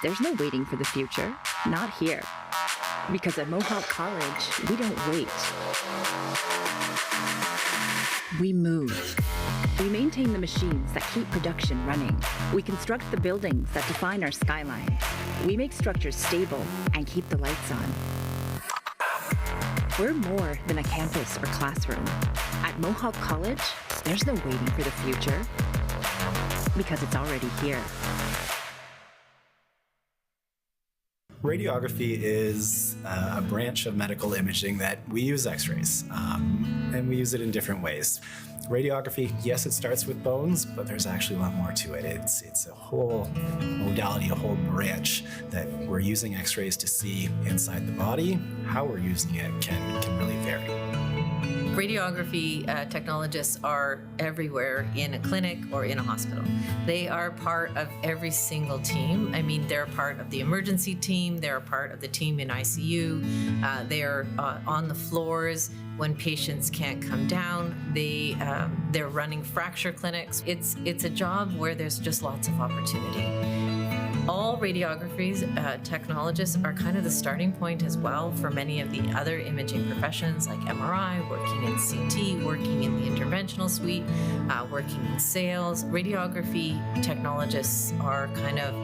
there's no waiting for the future. Not here. Because at Mohawk College, we don't wait. We move. We maintain the machines that keep production running. We construct the buildings that define our skyline. We make structures stable and keep the lights on. We're more than a campus or classroom. At Mohawk College, there's no waiting for the future, because it's already here. Radiography is a branch of medical imaging that we use X-rays, and we use it in different ways. Radiography, yes, it starts with bones, but there's actually a lot more to it. It's a whole modality, a whole branch that we're using X-rays to see inside the body. How we're using it can really vary. Radiography technologists are everywhere in a clinic or in a hospital. They are part of every single team. I mean, they're part of the emergency team, they're part of the team in ICU, they're on the floors when patients can't come down. They're running fracture clinics. It's a job where there's just lots of opportunity. All radiography technologists are kind of the starting point as well for many of the other imaging professions like MRI, working in CT, working in the interventional suite, working in sales. Radiography technologists are kind of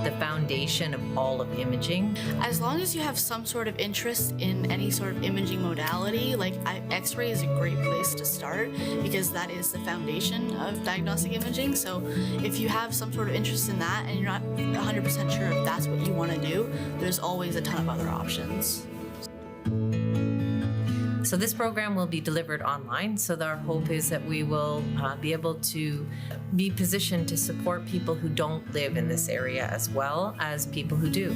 the foundation of all of imaging. As long as you have some sort of interest in any sort of imaging modality, like X-ray is a great place to start because that is the foundation of diagnostic imaging. So if you have some sort of interest in that and you're not 100% sure if that's what you want to do, there's always a ton of other options. So this program will be delivered online. So our hope is that we will be able to be positioned to support people who don't live in this area as well as people who do.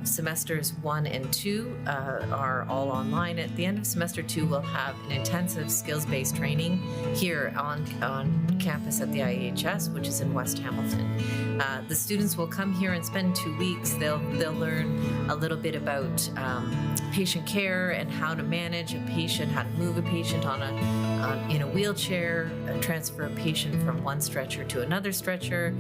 Semesters 1 and 2 are all online. At the end of semester 2, we'll have an intensive skills-based training here on campus at the IHS, which is in West Hamilton. The students will come here and spend 2 weeks. They'll learn a little bit about patient care and how to manage a patient, how to move a patient in a wheelchair, transfer a patient from one stretcher to another stretcher,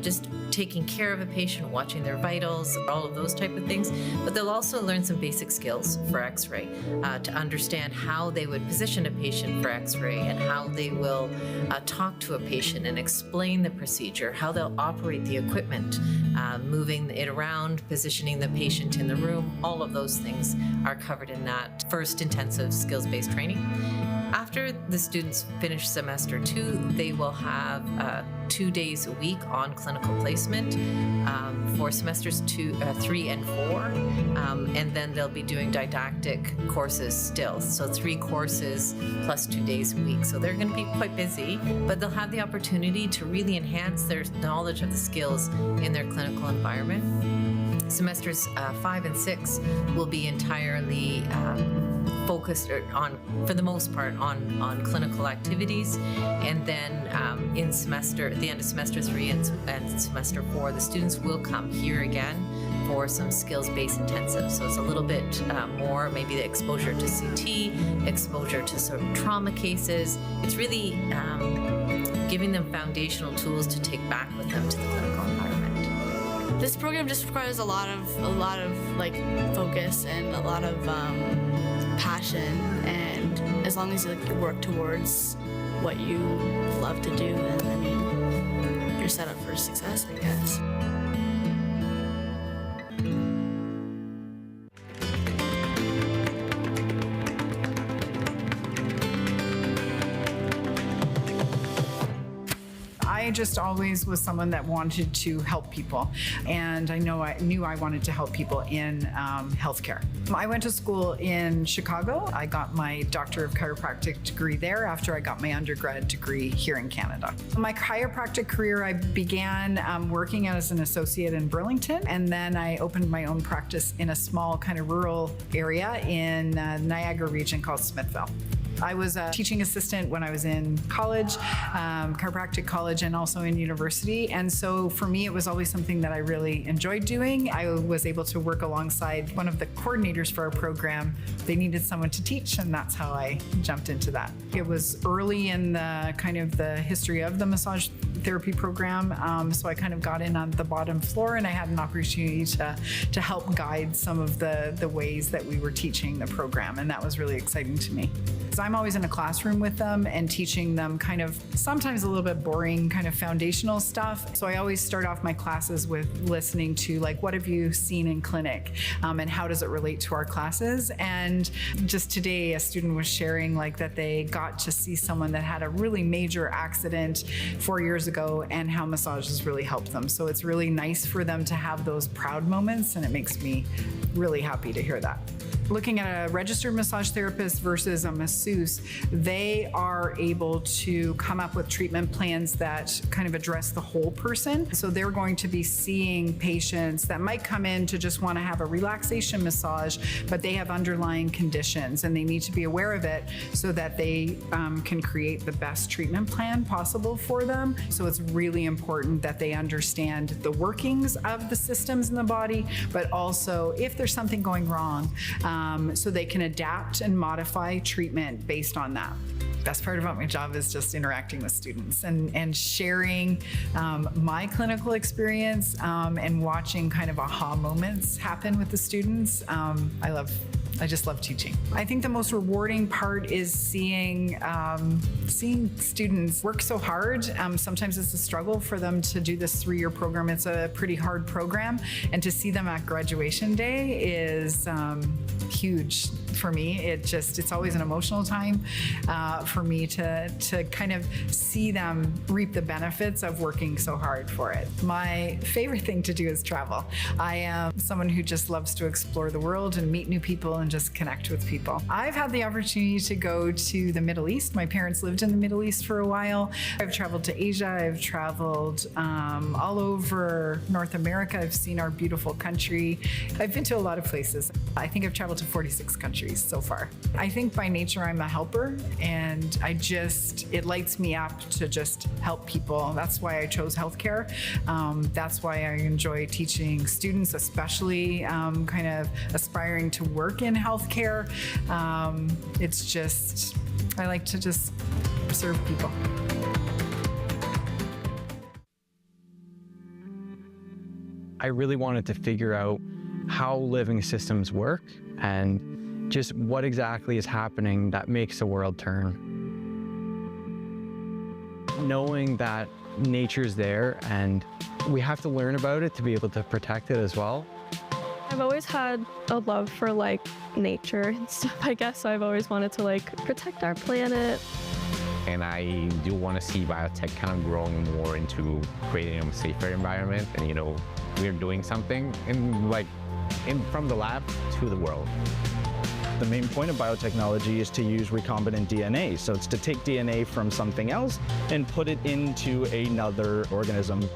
just taking care of a patient, watching their vitals, all of those type of things. But they'll also learn some basic skills for X-ray to understand how they would position a patient for X-ray and how they will talk to a patient and explain the procedure, how they'll operate the equipment, moving it around, positioning the patient in the room. All of those things are covered in that first intensive skills-based training. After the students finish semester 2, they will have 2 days a week on clinical placement for semesters 3 and 4, and then they'll be doing didactic courses still. So 3 courses plus 2 days a week. So they're going to be quite busy, but they'll have the opportunity to really enhance their knowledge of the skills in their clinical environment. Semesters 5 and 6 will be entirely focused on, for the most part, on clinical activities, and then at the end of semester 3 and semester 4, the students will come here again for some skills-based intensive. So it's a little bit more, maybe the exposure to CT, exposure to sort of trauma cases. It's really giving them foundational tools to take back with them to the clinical environment. This program just requires a lot of like focus and a lot of passion, and as long as you work towards what you love to do, then I mean, you're set up for success, I guess. I just always was someone that wanted to help people, and I knew I wanted to help people in healthcare. I went to school in Chicago. I got my Doctor of Chiropractic degree there after I got my undergrad degree here in Canada. My chiropractic career, I began working as an associate in Burlington, and then I opened my own practice in a small kind of rural area in Niagara region called Smithville. I was a teaching assistant when I was in college, chiropractic college, and also in university. And so for me, it was always something that I really enjoyed doing. I was able to work alongside one of the coordinators for our program. They needed someone to teach, and that's how I jumped into that. It was early in the kind of the history of the massage therapy program. So I kind of got in on the bottom floor, and I had an opportunity to help guide some of the ways that we were teaching the program. And that was really exciting to me. So I'm always in a classroom with them and teaching them kind of sometimes a little bit boring kind of foundational stuff. So I always start off my classes with listening to like, what have you seen in clinic, and how does it relate to our classes? And just today, a student was sharing like that they got to see someone that had a really major accident 4 years ago and how massage has really helped them. So it's really nice for them to have those proud moments, and it makes me really happy to hear that. Looking at a registered massage therapist versus a masseuse, they are able to come up with treatment plans that kind of address the whole person. So they're going to be seeing patients that might come in to just want to have a relaxation massage, but they have underlying conditions and they need to be aware of it so that they can create the best treatment plan possible for them. So it's really important that they understand the workings of the systems in the body, but also if there's something going wrong, so they can adapt and modify treatment based on that. Best part about my job is just interacting with students and sharing my clinical experience and watching kind of aha moments happen with the students. I just love teaching. I think the most rewarding part is seeing students work so hard. Sometimes it's a struggle for them to do this 3-year program. It's a pretty hard program, and to see them at graduation day is huge for me. It's always an emotional time for me to kind of see them reap the benefits of working so hard for it. My favorite thing to do is travel. I am someone who just loves to explore the world and meet new people and just connect with people. I've had the opportunity to go to the Middle East. My parents lived in the Middle East for a while. I've traveled to Asia. I've traveled all over North America. I've seen our beautiful country. I've been to a lot of places. I think I've traveled to 46 countries so far. I think by nature I'm a helper, and it lights me up to just help people. That's why I chose healthcare. That's why I enjoy teaching students, especially kind of aspiring to work in healthcare. I like to just serve people. I really wanted to figure out how living systems work and just what exactly is happening that makes the world turn. Knowing that nature's there and we have to learn about it to be able to protect it as well. I've always had a love for like nature and stuff, I guess, so I've always wanted to like protect our planet. And I do want to see biotech kind of growing more into creating a safer environment, and we're doing something from the lab to the world. The main point of biotechnology is to use recombinant DNA. So it's to take DNA from something else and put it into another organism.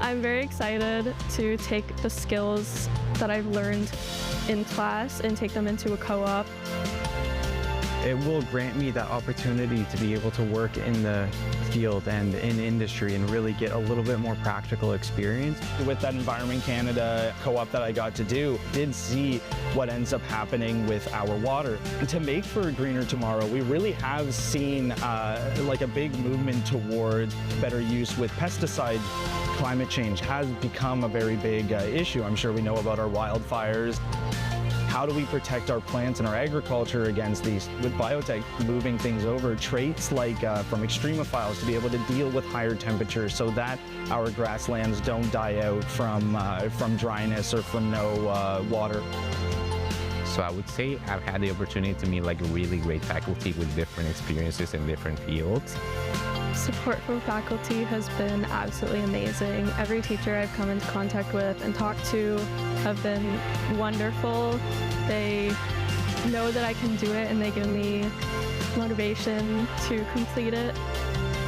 I'm very excited to take the skills that I've learned in class and take them into a co-op. It will grant me that opportunity to be able to work in the field and in industry and really get a little bit more practical experience. With that Environment Canada co-op that I got to do, did see what ends up happening with our water. And to make for a greener tomorrow, we really have seen like a big movement towards better use with pesticides. Climate change has become a very big issue. I'm sure we know about our wildfires. How do we protect our plants and our agriculture against these? With biotech moving things over, traits like from extremophiles to be able to deal with higher temperatures so that our grasslands don't die out from dryness or from no water. So I would say I've had the opportunity to meet really great faculty with different experiences in different fields. Support from faculty has been absolutely amazing. Every teacher I've come into contact with and talked to have been wonderful. They know that I can do it and they give me motivation to complete it.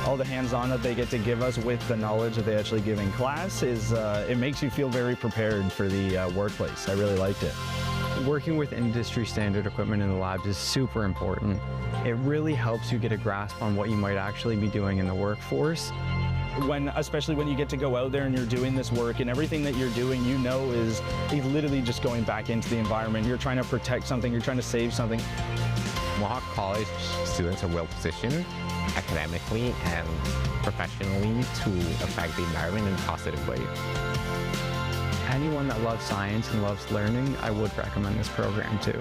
All the hands-on that they get to give us with the knowledge that they actually give in class it makes you feel very prepared for the workplace. I really liked it. Working with industry standard equipment in the labs is super important. It really helps you get a grasp on what you might actually be doing in the workforce. Especially when you get to go out there and you're doing this work and everything that you're doing, is literally just going back into the environment. You're trying to protect something, you're trying to save something. Mohawk College students are well positioned academically and professionally to affect the environment in a positive way. Anyone that loves science and loves learning, I would recommend this program too.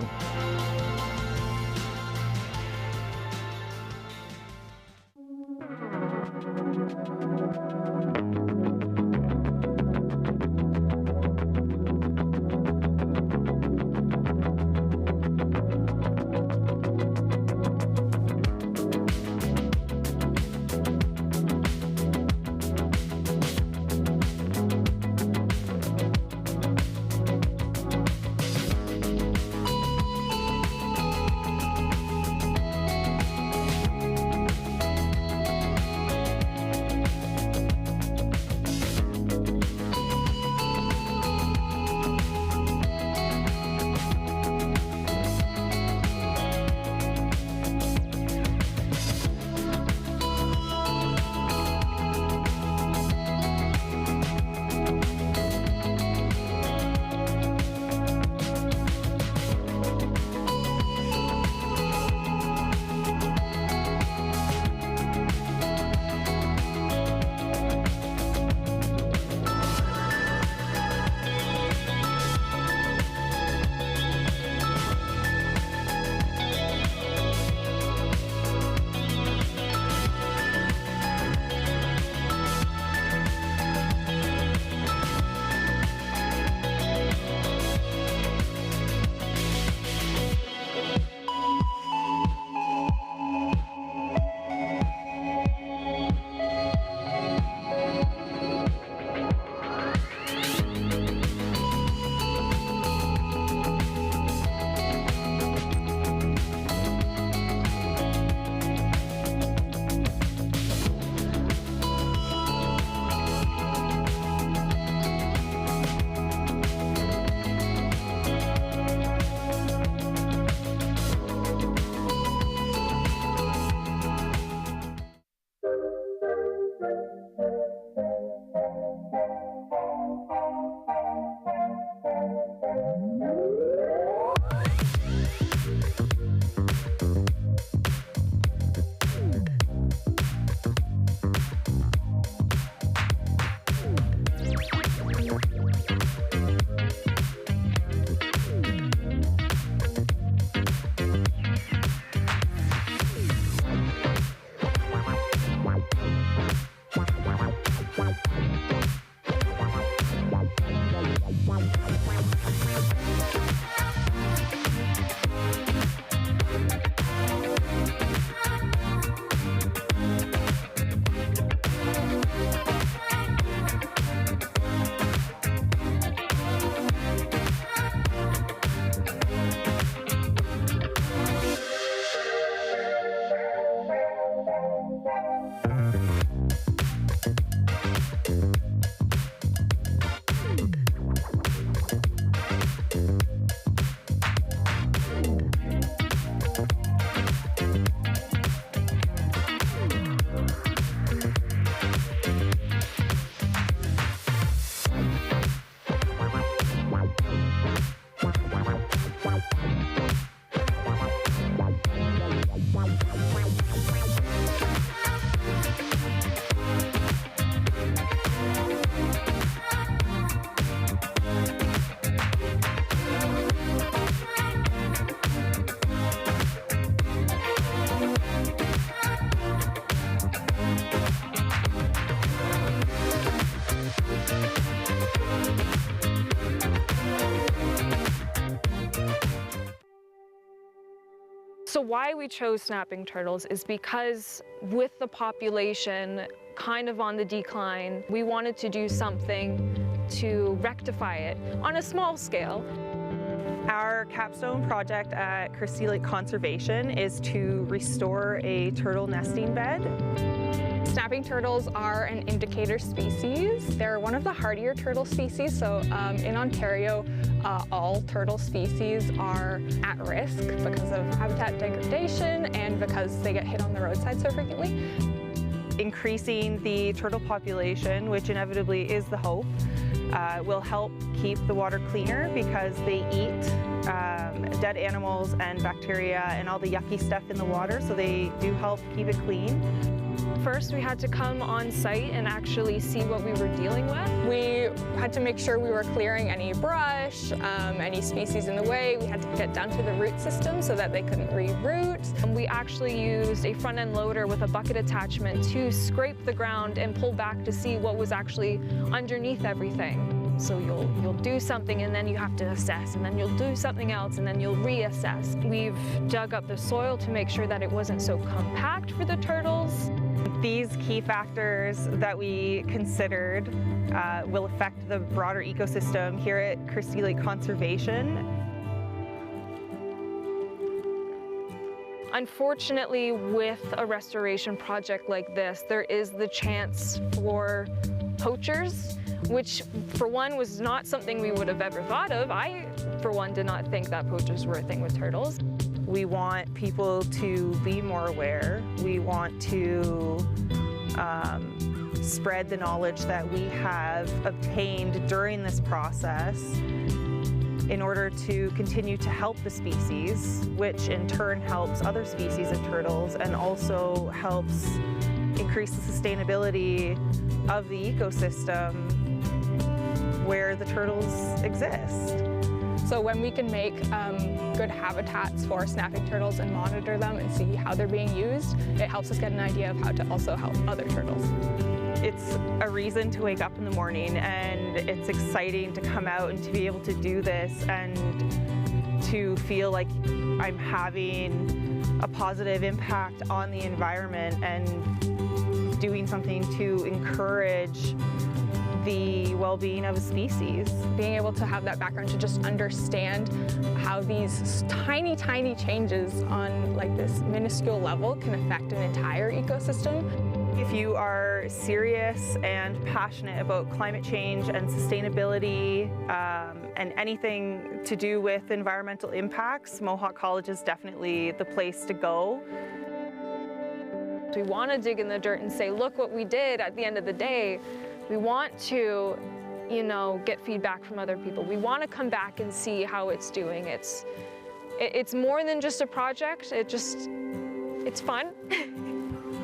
So why we chose snapping turtles is because with the population kind of on the decline, we wanted to do something to rectify it on a small scale. Our capstone project at Christie Lake Conservation is to restore a turtle nesting bed. Snapping turtles are an indicator species. They're one of the hardier turtle species, so in Ontario, all turtle species are at risk because of habitat degradation and because they get hit on the roadside so frequently. Increasing the turtle population, which inevitably is the hope, will help keep the water cleaner because they eat dead animals and bacteria and all the yucky stuff in the water, so they do help keep it clean. First, we had to come on site and actually see what we were dealing with. We had to make sure we were clearing any brush, any species in the way. We had to get down to the root system so that they couldn't reroot. And we actually used a front-end loader with a bucket attachment to scrape the ground and pull back to see what was actually underneath everything. So you'll do something and then you have to assess, and then you'll do something else and then you'll reassess. We've dug up the soil to make sure that it wasn't so compact for the turtles. These key factors that we considered will affect the broader ecosystem here at Christie Lake Conservation. Unfortunately, with a restoration project like this, there is the chance for poachers, which for one was not something we would have ever thought of. I, for one, did not think that poachers were a thing with turtles. We want people to be more aware. We want to spread the knowledge that we have obtained during this process in order to continue to help the species, which in turn helps other species of turtles and also helps increase the sustainability of the ecosystem where the turtles exist. So when we can make good habitats for snapping turtles and monitor them and see how they're being used, it helps us get an idea of how to also help other turtles. It's a reason to wake up in the morning, and it's exciting to come out and to be able to do this and to feel like I'm having a positive impact on the environment and doing something to encourage the well-being of a species. Being able to have that background to just understand how these tiny, tiny changes on like this minuscule level can affect an entire ecosystem. If you are serious and passionate about climate change and sustainability and anything to do with environmental impacts, Mohawk College is definitely the place to go. We want to dig in the dirt and say, look what we did at the end of the day. We want to, get feedback from other people. We want to come back and see how it's doing. It's more than just a project. It's fun.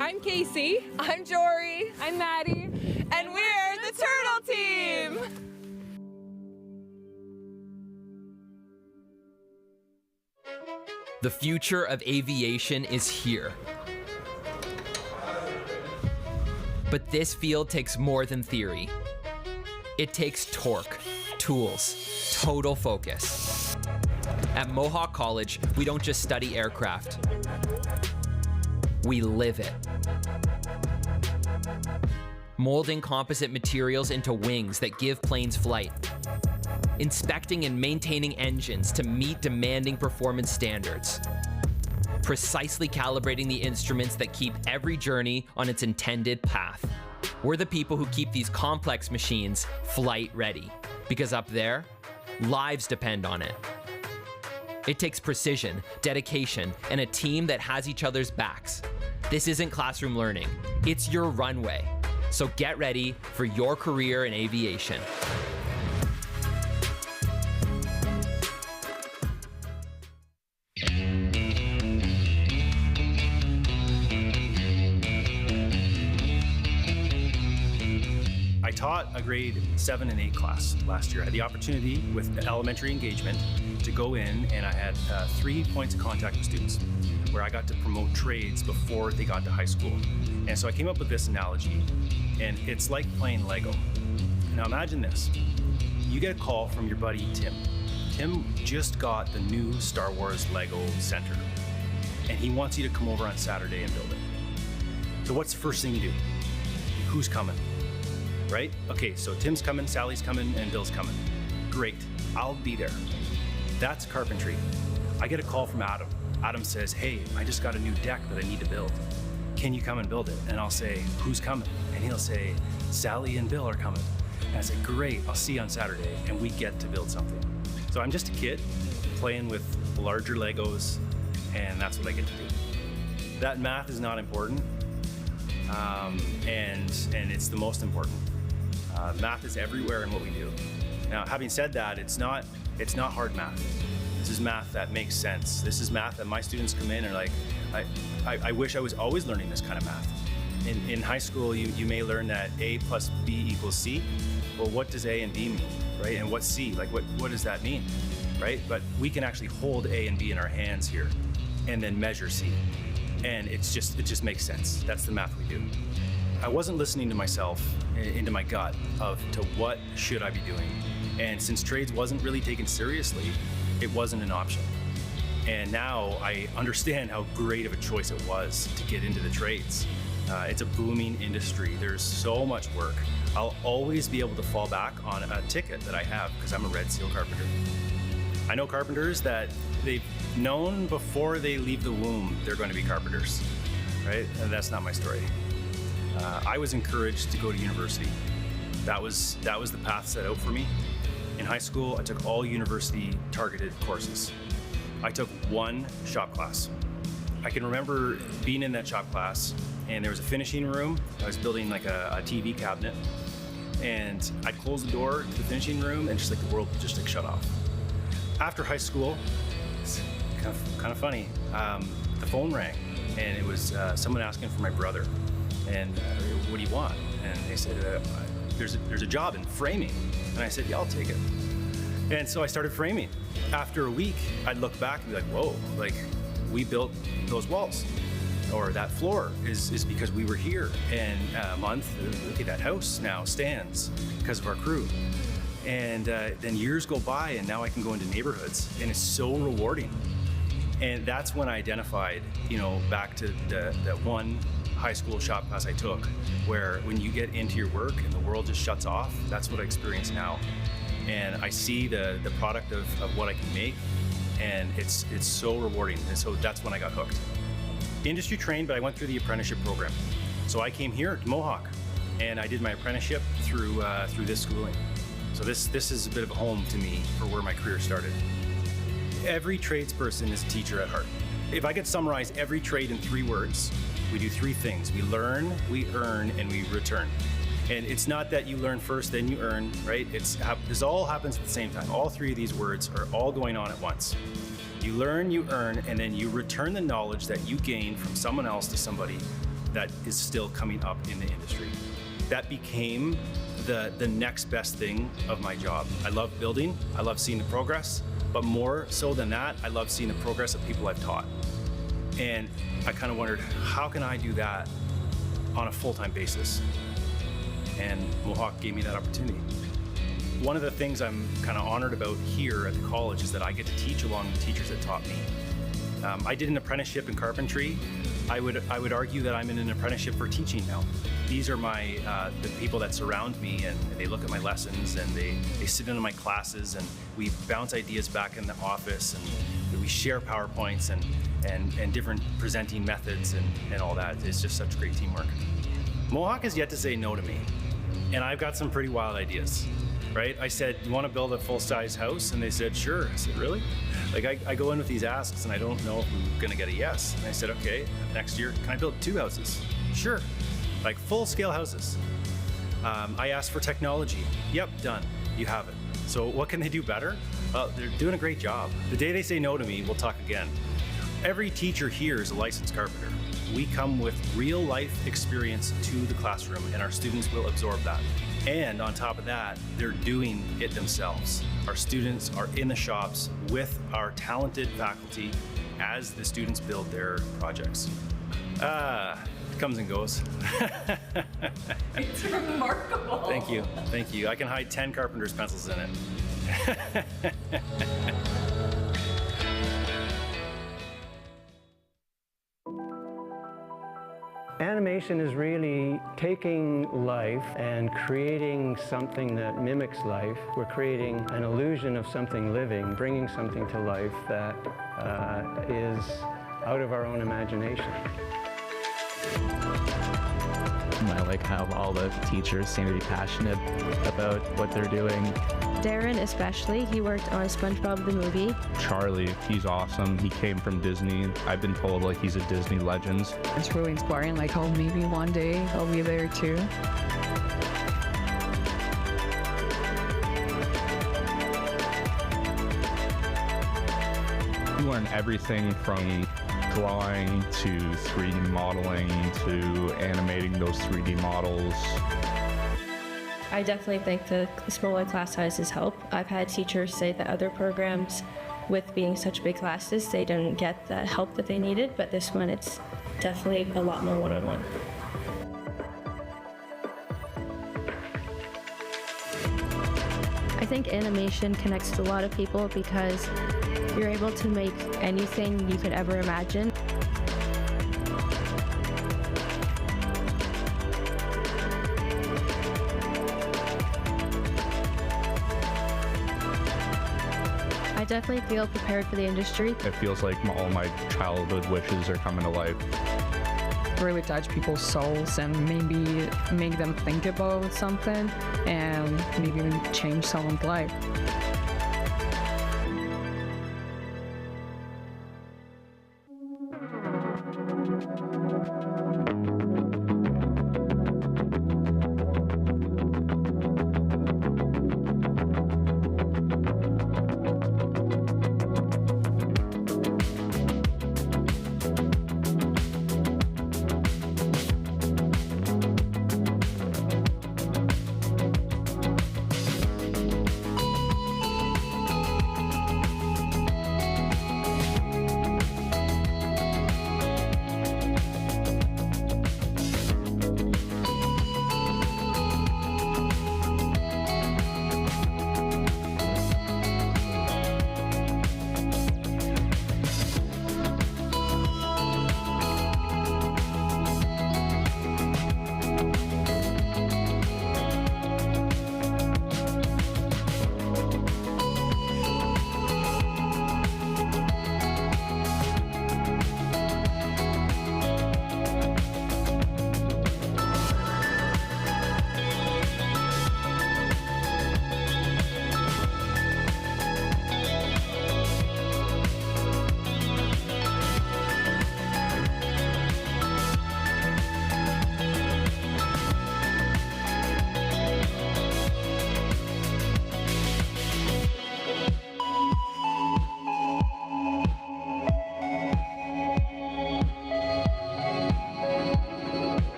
I'm Casey. I'm Jory. I'm Maddie. And we're the Turtle Team! The future of aviation is here. But this field takes more than theory. It takes torque, tools, total focus. At Mohawk College, we don't just study aircraft. We live it. Molding composite materials into wings that give planes flight. Inspecting and maintaining engines to meet demanding performance standards. Precisely calibrating the instruments that keep every journey on its intended path. We're the people who keep these complex machines flight ready, because up there, lives depend on it. It takes precision, dedication, and a team that has each other's backs. This isn't classroom learning, it's your runway. So get ready for your career in aviation. I taught a grade 7 and 8 class last year. I had the opportunity with elementary engagement to go in, and I had 3 points of contact with students where I got to promote trades before they got to high school. And so I came up with this analogy, and it's like playing Lego. Now imagine this. You get a call from your buddy Tim. Tim just got the new Star Wars Lego center, and he wants you to come over on Saturday and build it. So what's the first thing you do? Who's coming? Right? Okay, so Tim's coming, Sally's coming, and Bill's coming. Great, I'll be there. That's carpentry. I get a call from Adam. Adam says, hey, I just got a new deck that I need to build. Can you come and build it? And I'll say, who's coming? And he'll say, Sally and Bill are coming. And I say, great, I'll see you on Saturday. And we get to build something. So I'm just a kid playing with larger Legos, and that's what I get to do. That math is not important, and it's the most important. Math is everywhere in what we do. Now, having said that, it's not hard math. This is math that makes sense. This is math that my students come in and are like, I wish I was always learning this kind of math. In high school, you may learn that A plus B equals C. Well, what does A and B mean, right? And what's C? Like, what does that mean, right? But we can actually hold A and B in our hands here and then measure C. And it just makes sense. That's the math we do. I wasn't listening to myself, into my gut to what should I be doing. And since trades wasn't really taken seriously, it wasn't an option. And now I understand how great of a choice it was to get into the trades. It's a booming industry. There's so much work. I'll always be able to fall back on a ticket that I have because I'm a Red Seal carpenter. I know carpenters that they've known before they leave the womb they're going to be carpenters, right? And that's not my story. I was encouraged to go to university. That was the path set out for me. In high school, I took all university targeted courses. I took one shop class. I can remember being in that shop class and there was a finishing room. I was building like a TV cabinet and I'd close the door to the finishing room and just like the world just like shut off. After high school, it's kind of funny, the phone rang and it was someone asking for my brother. And what do you want? And they said, there's a job in framing. And I said, yeah, I'll take it. And so I started framing. After a week, I'd look back and be like, whoa, like we built those walls. Or that floor is because we were here. And a month, look at that house now stands because of our crew. And then years go by and now I can go into neighborhoods and it's so rewarding. And that's when I identified, back to that one high school shop class I took, where when you get into your work and the world just shuts off, that's what I experience now. And I see the product of what I can make, and it's so rewarding. And so that's when I got hooked. Industry trained, but I went through the apprenticeship program. So I came here to Mohawk, and I did my apprenticeship through this schooling. So this is a bit of a home to me for where my career started. Every tradesperson is a teacher at heart. If I could summarize every trade in 3 words, we do 3 things. We learn, we earn, and we return. And it's not that you learn first, then you earn, right? This all happens at the same time. All 3 of these words are all going on at once. You learn, you earn, and then you return the knowledge that you gain from someone else to somebody that is still coming up in the industry. That became the next best thing of my job. I love building, I love seeing the progress, but more so than that, I love seeing the progress of people I've taught. And I kind of wondered, how can I do that on a full-time basis? And Mohawk gave me that opportunity. One of the things I'm kind of honored about here at the college is that I get to teach along the teachers that taught me. I did an apprenticeship in carpentry. I would argue that I'm in an apprenticeship for teaching now. These are the people that surround me, and they look at my lessons and they sit into my classes, and we bounce ideas back in the office, and we share PowerPoints and different presenting methods and all that. It's just such great teamwork. Mohawk has yet to say no to me, and I've got some pretty wild ideas, right? I said, you want to build a full-size house? And they said, sure. I said, really? Like I go in with these asks and I don't know if I'm gonna get a yes. And I said, okay, next year, can I build 2 houses? Sure, like full-scale houses. I asked for technology. Yep, done, you have it. So what can they do better? Well, they're doing a great job. The day they say no to me, we'll talk again. Every teacher here is a licensed carpenter. We come with real life experience to the classroom, and our students will absorb that. And on top of that, they're doing it themselves. Our students are in the shops with our talented faculty as the students build their projects. It comes and goes. It's remarkable. Thank you, thank you. I can hide 10 carpenter's pencils in it. Animation is really taking life and creating something that mimics life. We're creating an illusion of something living, bringing something to life that is out of our own imagination. I like how all the teachers seem to be passionate about what they're doing. Darren especially, he worked on SpongeBob the movie. Charlie, he's awesome. He came from Disney. I've been told like he's a Disney legend. It's really inspiring, like, oh, maybe one day I'll be there too. You learn everything from drawing to 3D modeling to animating those 3D models. I definitely think the smaller class sizes help. I've had teachers say that other programs, with being such big classes, they didn't get the help that they needed, but this one, it's definitely a lot more one-on-one. I think animation connects to a lot of people because you're able to make anything you could ever imagine. I definitely feel prepared for the industry. It feels like all my childhood wishes are coming to life. Really touch people's souls and maybe make them think about something and maybe even change someone's life.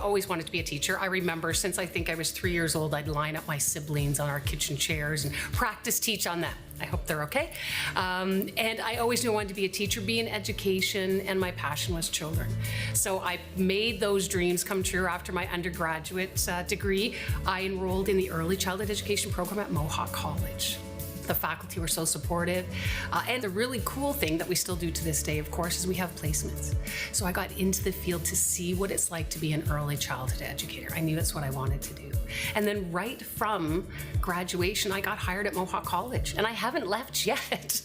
always wanted to be a teacher. I remember since I think I was 3 years old, I'd line up my siblings on our kitchen chairs and practice teach on them. I hope they're okay. And I always knew I wanted to be a teacher, be in education, and my passion was children. So I made those dreams come true. After my undergraduate degree, I enrolled in the early childhood education program at Mohawk College. The faculty were so supportive. And the really cool thing that we still do to this day, of course, is we have placements. So I got into the field to see what it's like to be an early childhood educator. I knew that's what I wanted to do. And then right from graduation, I got hired at Mohawk College, and I haven't left yet.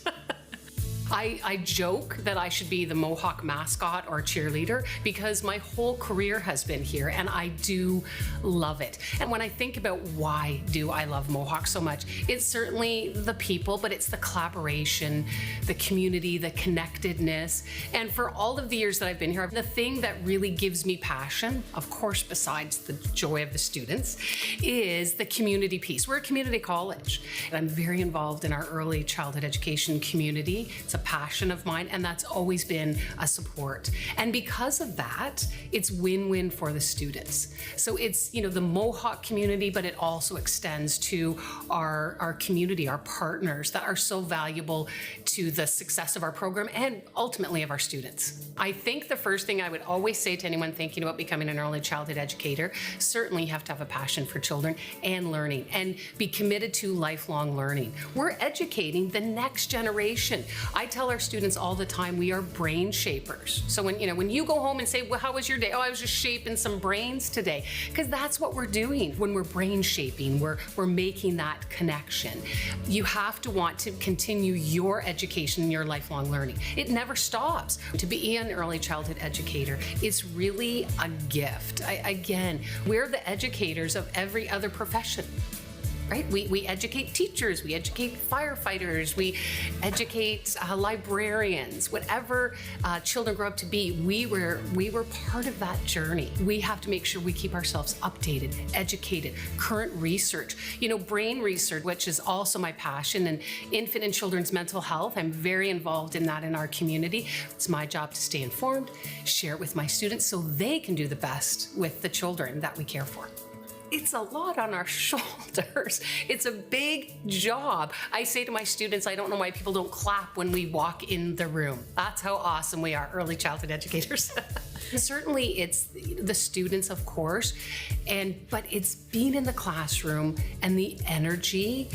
I joke that I should be the Mohawk mascot or cheerleader because my whole career has been here and I do love it. And when I think about why do I love Mohawk so much, it's certainly the people, but it's the collaboration, the community, the connectedness. And for all of the years that I've been here, the thing that really gives me passion, of course, besides the joy of the students, is the community piece. We're a community college, and I'm very involved in our early childhood education community. It's a passion of mine, and that's always been a support. And because of that, it's win-win for the students. So it's, the Mohawk community, but it also extends to our community, our partners that are so valuable to the success of our program and ultimately of our students. I think the first thing I would always say to anyone thinking about becoming an early childhood educator, certainly you have to have a passion for children and learning and be committed to lifelong learning. We're educating the next generation. I tell our students all the time, we are brain shapers. So when you go home and say, well, how was your day? Oh, I was just shaping some brains today. Because that's what we're doing. When we're brain shaping, we're making that connection. You have to want to continue your education and your lifelong learning. It never stops. To be an early childhood educator, it's really a gift. Again, we're the educators of every other profession. Right? We educate teachers, we educate firefighters, we educate librarians, whatever children grow up to be, we were part of that journey. We have to make sure we keep ourselves updated, educated, current research, brain research, which is also my passion, and infant and children's mental health. I'm very involved in that in our community. It's my job to stay informed, share it with my students so they can do the best with the children that we care for. It's a lot on our shoulders. It's a big job. I say to my students, I don't know why people don't clap when we walk in the room. That's how awesome we are, early childhood educators. Certainly it's the students, of course, but it's being in the classroom and the energy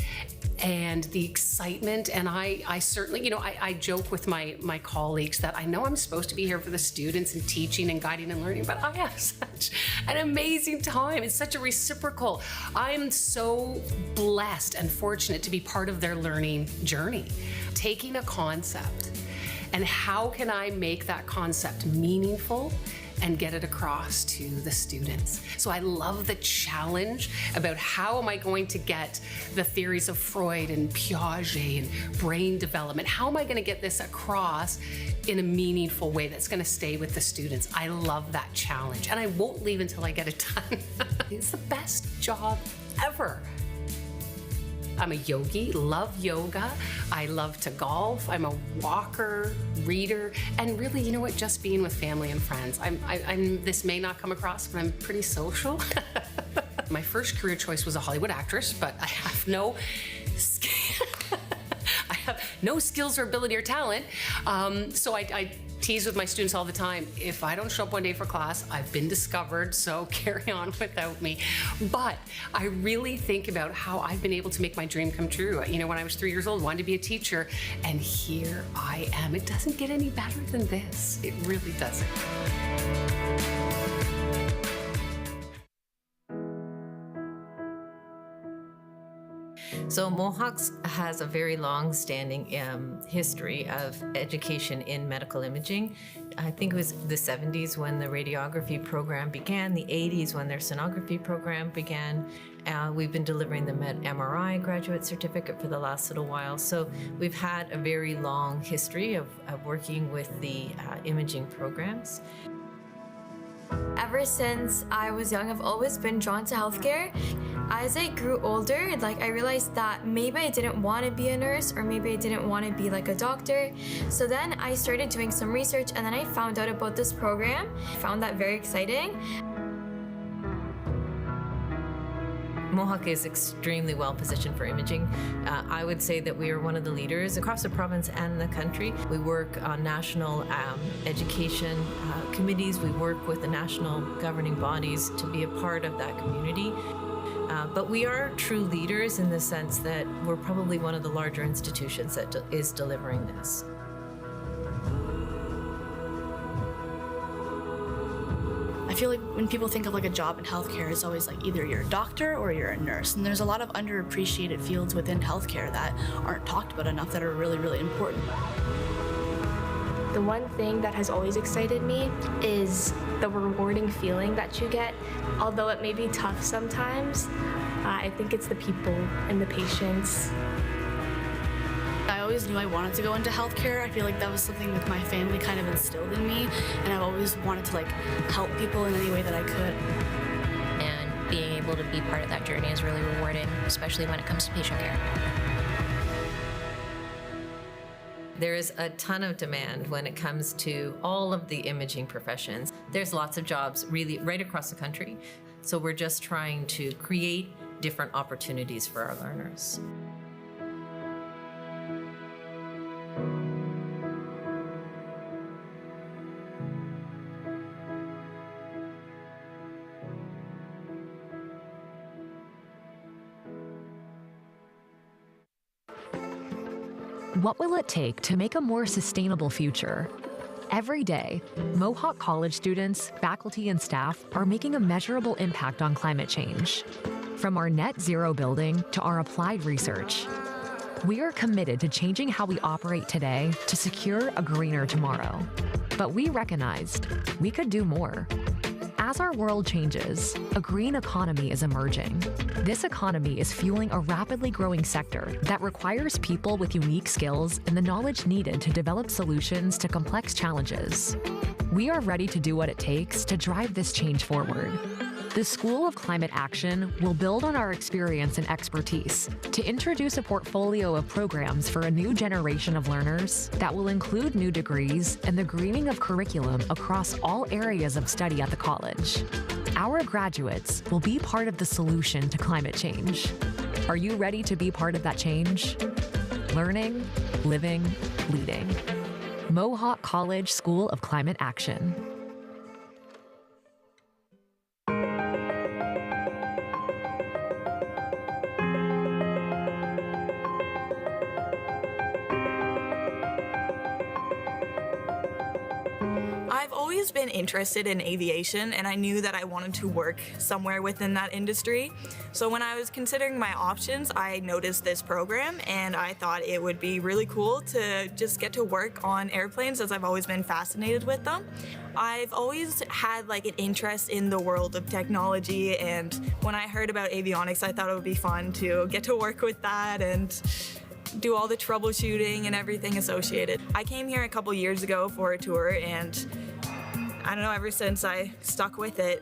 and the excitement. And I certainly, I joke with my colleagues that I know I'm supposed to be here for the students and teaching and guiding and learning, but I have such an amazing time. It's such a reciprocal. I'm so blessed and fortunate to be part of their learning journey. Taking a concept and how can I make that concept meaningful and get it across to the students. So I love the challenge about how am I going to get the theories of Freud and Piaget and brain development, how am I gonna get this across in a meaningful way that's gonna stay with the students? I love that challenge, and I won't leave until I get it done. It's the best job ever. I'm a yogi, love yoga. I love to golf. I'm a walker, reader, and really, just being with family and friends. This may not come across, but I'm pretty social. My first career choice was a Hollywood actress, but I have no skills or ability or talent. So I tease with my students all the time, if I don't show up one day for class, I've been discovered, so carry on without me. But I really think about how I've been able to make my dream come true. When I was 3 years old, I wanted to be a teacher, and here I am. It doesn't get any better than this. It really doesn't. So Mohawk has a very long-standing history of education in medical imaging. I think it was the 70s when the radiography program began, the 80s when their sonography program began. We've been delivering the MRI graduate certificate for the last little while. So we've had a very long history of working with the imaging programs. Ever since I was young, I've always been drawn to healthcare. As I grew older, I realized that maybe I didn't want to be a nurse, or maybe I didn't want to be a doctor. So then I started doing some research, and then I found out about this program. I found that very exciting. Mohawk is extremely well positioned for imaging. I would say that we are one of the leaders across the province and the country. We work on national education committees. We work with the national governing bodies to be a part of that community. But we are true leaders in the sense that we're probably one of the larger institutions that is delivering this. I feel like when people think of like a job in healthcare, it's always like either you're a doctor or you're a nurse. And there's a lot of underappreciated fields within healthcare that aren't talked about enough that are really, really important. The one thing that has always excited me is the rewarding feeling that you get. Although it may be tough sometimes, I think it's the people and the patients. I always knew I wanted to go into healthcare. I feel like that was something that my family kind of instilled in me, and I've always wanted to like help people in any way that I could. And being able to be part of that journey is really rewarding, especially when it comes to patient care. There is a ton of demand when it comes to all of the imaging professions. There's lots of jobs really right across the country. So we're just trying to create different opportunities for our learners. What will it take to make a more sustainable future? Every day, Mohawk College students, faculty, and staff are making a measurable impact on climate change. From our net zero building to our applied research, we are committed to changing how we operate today to secure a greener tomorrow. But we recognized we could do more. As our world changes, a green economy is emerging. This economy is fueling a rapidly growing sector that requires people with unique skills and the knowledge needed to develop solutions to complex challenges. We are ready to do what it takes to drive this change forward. The School of Climate Action will build on our experience and expertise to introduce a portfolio of programs for a new generation of learners that will include new degrees and the greening of curriculum across all areas of study at the college. Our graduates will be part of the solution to climate change. Are you ready to be part of that change? Learning, living, leading. Mohawk College School of Climate Action. I've always been interested in aviation, and I knew that I wanted to work somewhere within that industry. So when I was considering my options, I noticed this program, and I thought it would be really cool to just get to work on airplanes, as I've always been fascinated with them. I've always had like an interest in the world of technology, and when I heard about avionics, I thought it would be fun to get to work with that and do all the troubleshooting and everything associated. I came here a couple years ago for a tour, and I don't know, ever since I stuck with it.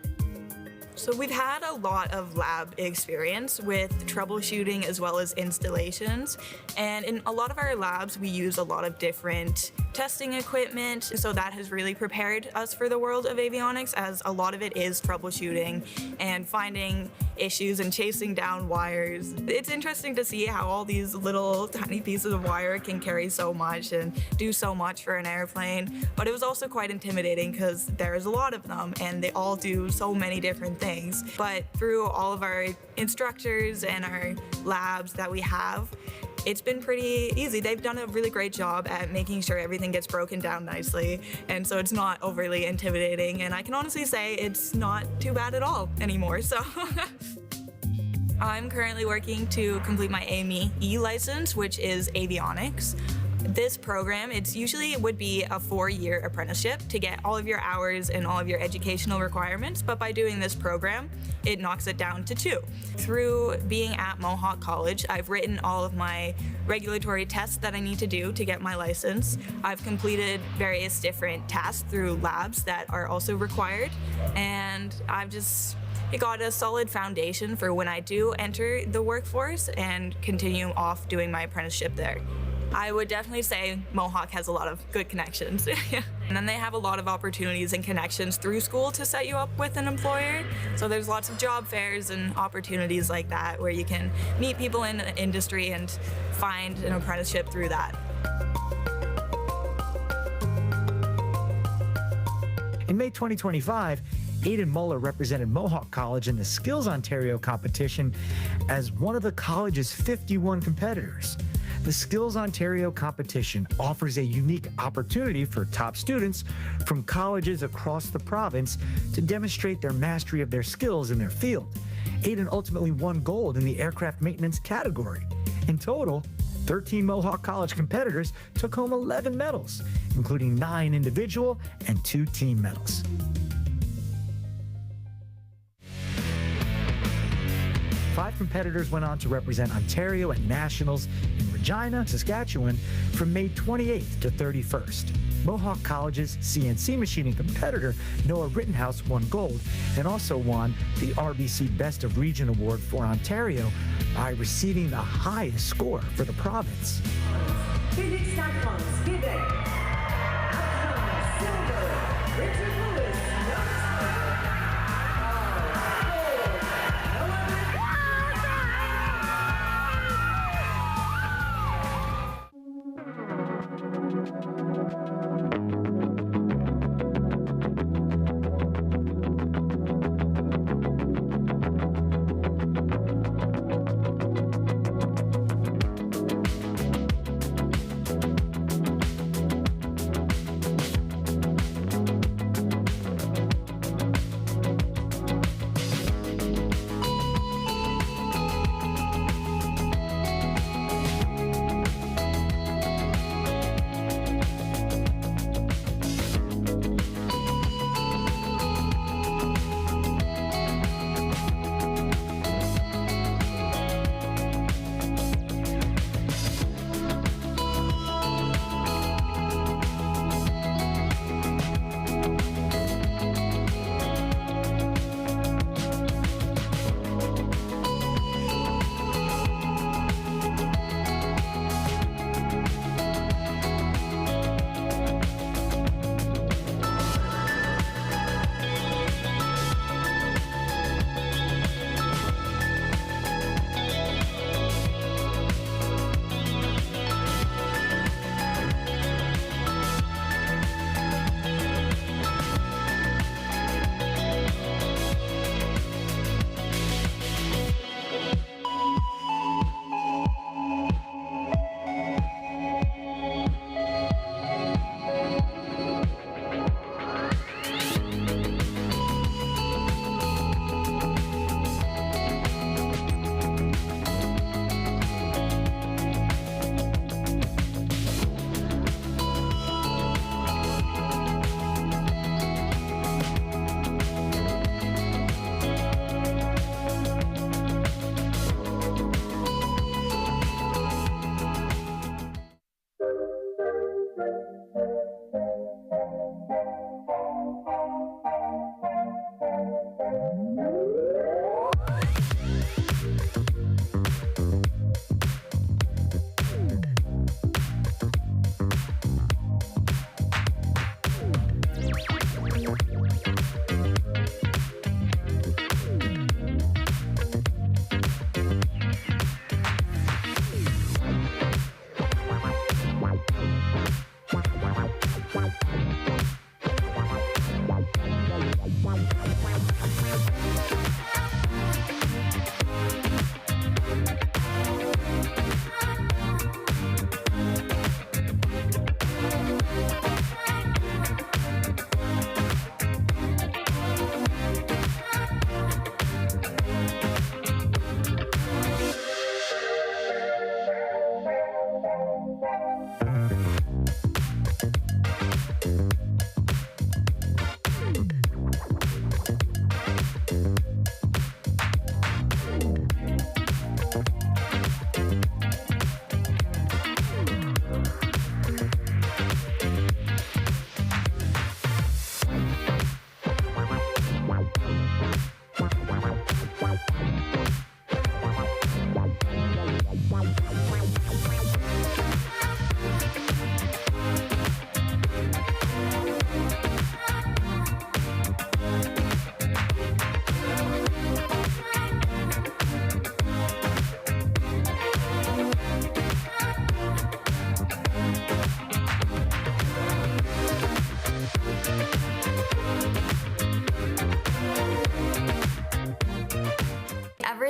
So we've had a lot of lab experience with troubleshooting as well as installations. And in a lot of our labs, we use a lot of different testing equipment. So that has really prepared us for the world of avionics, as a lot of it is troubleshooting and finding issues and chasing down wires. It's interesting to see how all these little tiny pieces of wire can carry so much and do so much for an airplane. But it was also quite intimidating because there's a lot of them and they all do so many different things. But through all of our instructors and our labs that we have, it's been pretty easy. They've done a really great job at making sure everything gets broken down nicely, and so it's not overly intimidating, and I can honestly say it's not too bad at all anymore, so. I'm currently working to complete my AME license, which is avionics. This program, it would be a 4-year apprenticeship to get all of your hours and all of your educational requirements, but by doing this program, it knocks it down to 2. Through being at Mohawk College, I've written all of my regulatory tests that I need to do to get my license. I've completed various different tasks through labs that are also required, and I've just got a solid foundation for when I do enter the workforce and continue off doing my apprenticeship there. I would definitely say Mohawk has a lot of good connections. And then they have a lot of opportunities and connections through school to set you up with an employer. So there's lots of job fairs and opportunities like that where you can meet people in the industry and find an apprenticeship through that. In May 2025, Aidan Muller represented Mohawk College in the Skills Ontario competition as one of the college's 51 competitors. The Skills Ontario competition offers a unique opportunity for top students from colleges across the province to demonstrate their mastery of their skills in their field. Aidan ultimately won gold in the aircraft maintenance category. In total, 13 Mohawk College competitors took home 11 medals, including 9 individual and 2 team medals. Five competitors went on to represent Ontario at Nationals in Regina, Saskatchewan from May 28th to 31st. Mohawk College's CNC machining competitor, Noah Rittenhouse, won gold and also won the RBC Best of Region Award for Ontario by receiving the highest score for the province. Phoenix Cyclones, Quebec. Outcome, silver. Richard Lewis,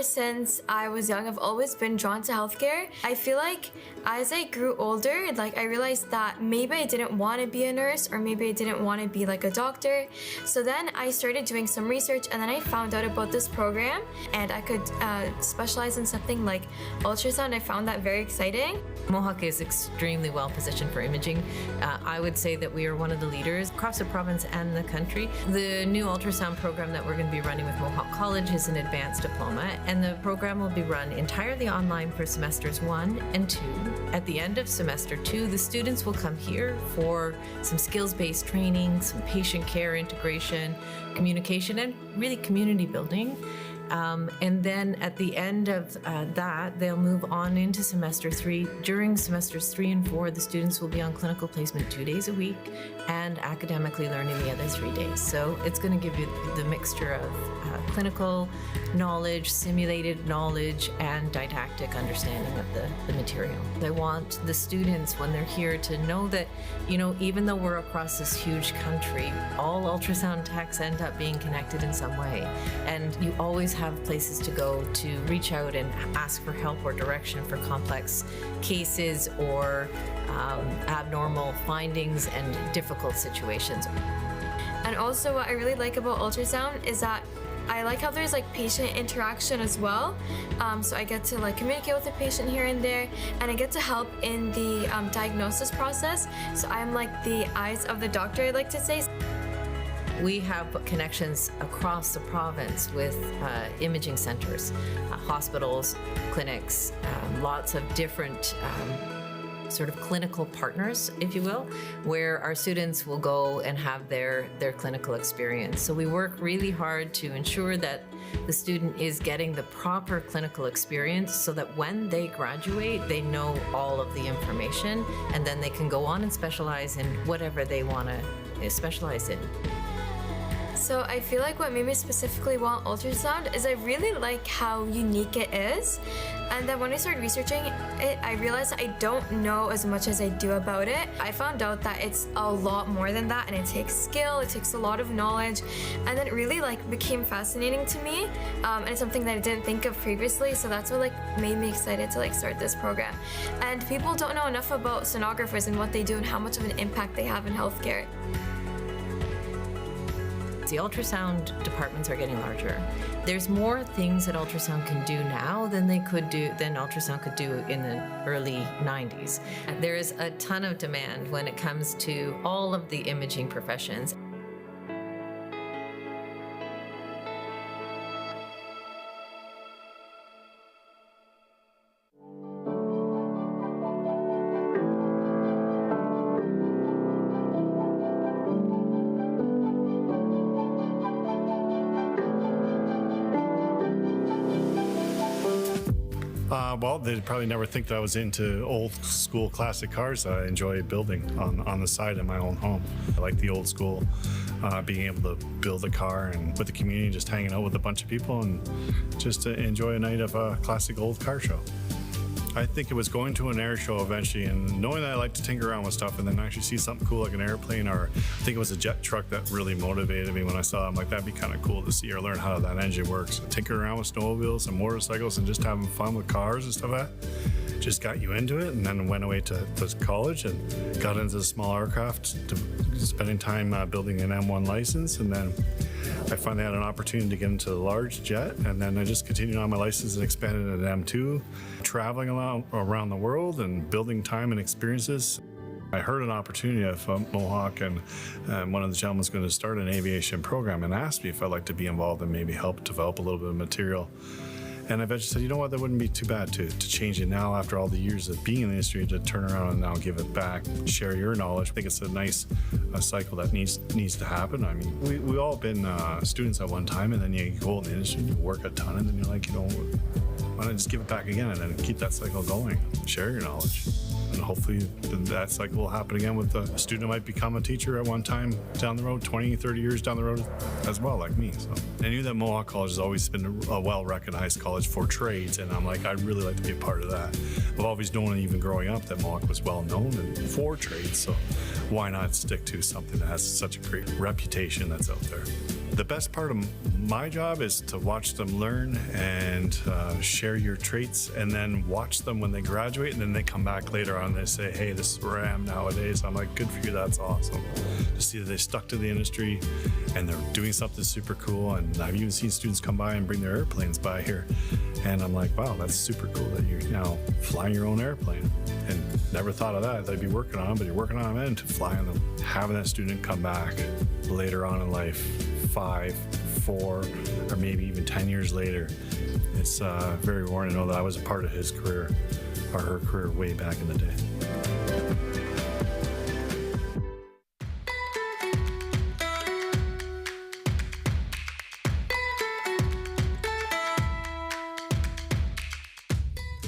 since I was young, I've always been drawn to healthcare. I feel like as I grew older, I realized that maybe I didn't want to be a nurse or maybe I didn't want to be like a doctor. So then I started doing some research and then I found out about this program and I could specialize in something like ultrasound. I found that very exciting. Mohawk is extremely well positioned for imaging. I would say that we are one of the leaders across the province and the country. The new ultrasound program that we're going to be running with Mohawk College is an advanced diploma, and the program will be run entirely online for semesters 1 and 2. At the end of semester 2, the students will come here for some skills-based training, some patient care integration, communication, and really community building. And then at the end of that, they'll move on into semester 3. During semesters 3 and 4, the students will be on clinical placement 2 days a week and academically learning the other 3 days. So it's going to give you the mixture of clinical knowledge, simulated knowledge, and didactic understanding of the material. I want the students, when they're here, to know that, even though we're across this huge country, all ultrasound techs end up being connected in some way. And you always have places to go to reach out and ask for help or direction for complex cases or abnormal findings and difficult situations. And also what I really like about ultrasound is that I like how there's patient interaction as well. So I get to communicate with the patient here and there, and I get to help in the diagnosis process. So I'm the eyes of the doctor, I like to say. We have connections across the province with imaging centers, hospitals, clinics, lots of different sort of clinical partners, if you will, where our students will go and have their clinical experience. So we work really hard to ensure that the student is getting the proper clinical experience so that when they graduate, they know all of the information, and then they can go on and specialize in whatever they want to specialize in. So I feel like what made me specifically want ultrasound is I really like how unique it is. And then when I started researching it, I realized I don't know as much as I do about it. I found out that it's a lot more than that, and it takes skill, it takes a lot of knowledge, and then it really became fascinating to me. And it's something that I didn't think of previously, so that's what made me excited to start this program. And people don't know enough about sonographers and what they do and how much of an impact they have in healthcare. The ultrasound departments are getting larger. There's more things that ultrasound can do now than ultrasound could do in the early 90s. There is a ton of demand when it comes to all of the imaging professions. Well, they'd probably never think that I was into old school classic cars that I enjoy building on the side of my own home. I like the old school, being able to build a car and with the community, just hanging out with a bunch of people and just to enjoy a night of a classic old car show. I think it was going to an air show eventually and knowing that I like to tinker around with stuff and then actually see something cool like an airplane, or I think it was a jet truck that really motivated me when I saw it. I'm like, that'd be kind of cool to see or learn how that engine works. Tinkering around with snowmobiles and motorcycles and just having fun with cars and stuff like that just got you into it, and then went away to college and got into the small aircraft, spending time building an M1 license, and then I finally had an opportunity to get into the large jet, and then I just continued on my license and expanded at M2, traveling around the world and building time and experiences. I heard an opportunity of Mohawk, and one of the gentlemen was going to start an aviation program and asked me if I'd like to be involved and maybe help develop a little bit of material. And I eventually said, you know what, that wouldn't be too bad to change it now after all the years of being in the industry, to turn around and now give it back, share your knowledge. I think it's a nice cycle that needs to happen. I mean, we've all been students at one time, and then you go in the industry and you work a ton, and then you're like, why don't I just give it back again and then keep that cycle going, share your knowledge. And hopefully that cycle will happen again with a student who might become a teacher at one time down the road, 20, 30 years down the road as well, like me. So I knew that Mohawk College has always been a well-recognized college for trades, and I'm like, I'd really like to be a part of that. I've always known, even growing up, that Mohawk was well-known for trades, so why not stick to something that has such a great reputation that's out there? The best part of my job is to watch them learn and share your traits, and then watch them when they graduate, and then they come back later on and they say, hey, this is where I am nowadays. I'm like, good for you, that's awesome. To see that they stuck to the industry and they're doing something super cool. And I've even seen students come by and bring their airplanes by here. And I'm like, wow, that's super cool that you're now flying your own airplane. And never thought of that. They'd be working on them, but you're working on them and to fly on them. Having that student come back later on in life, 5, 4, or maybe even 10 years later, it's very rewarding to know that I was a part of his career or her career way back in the day.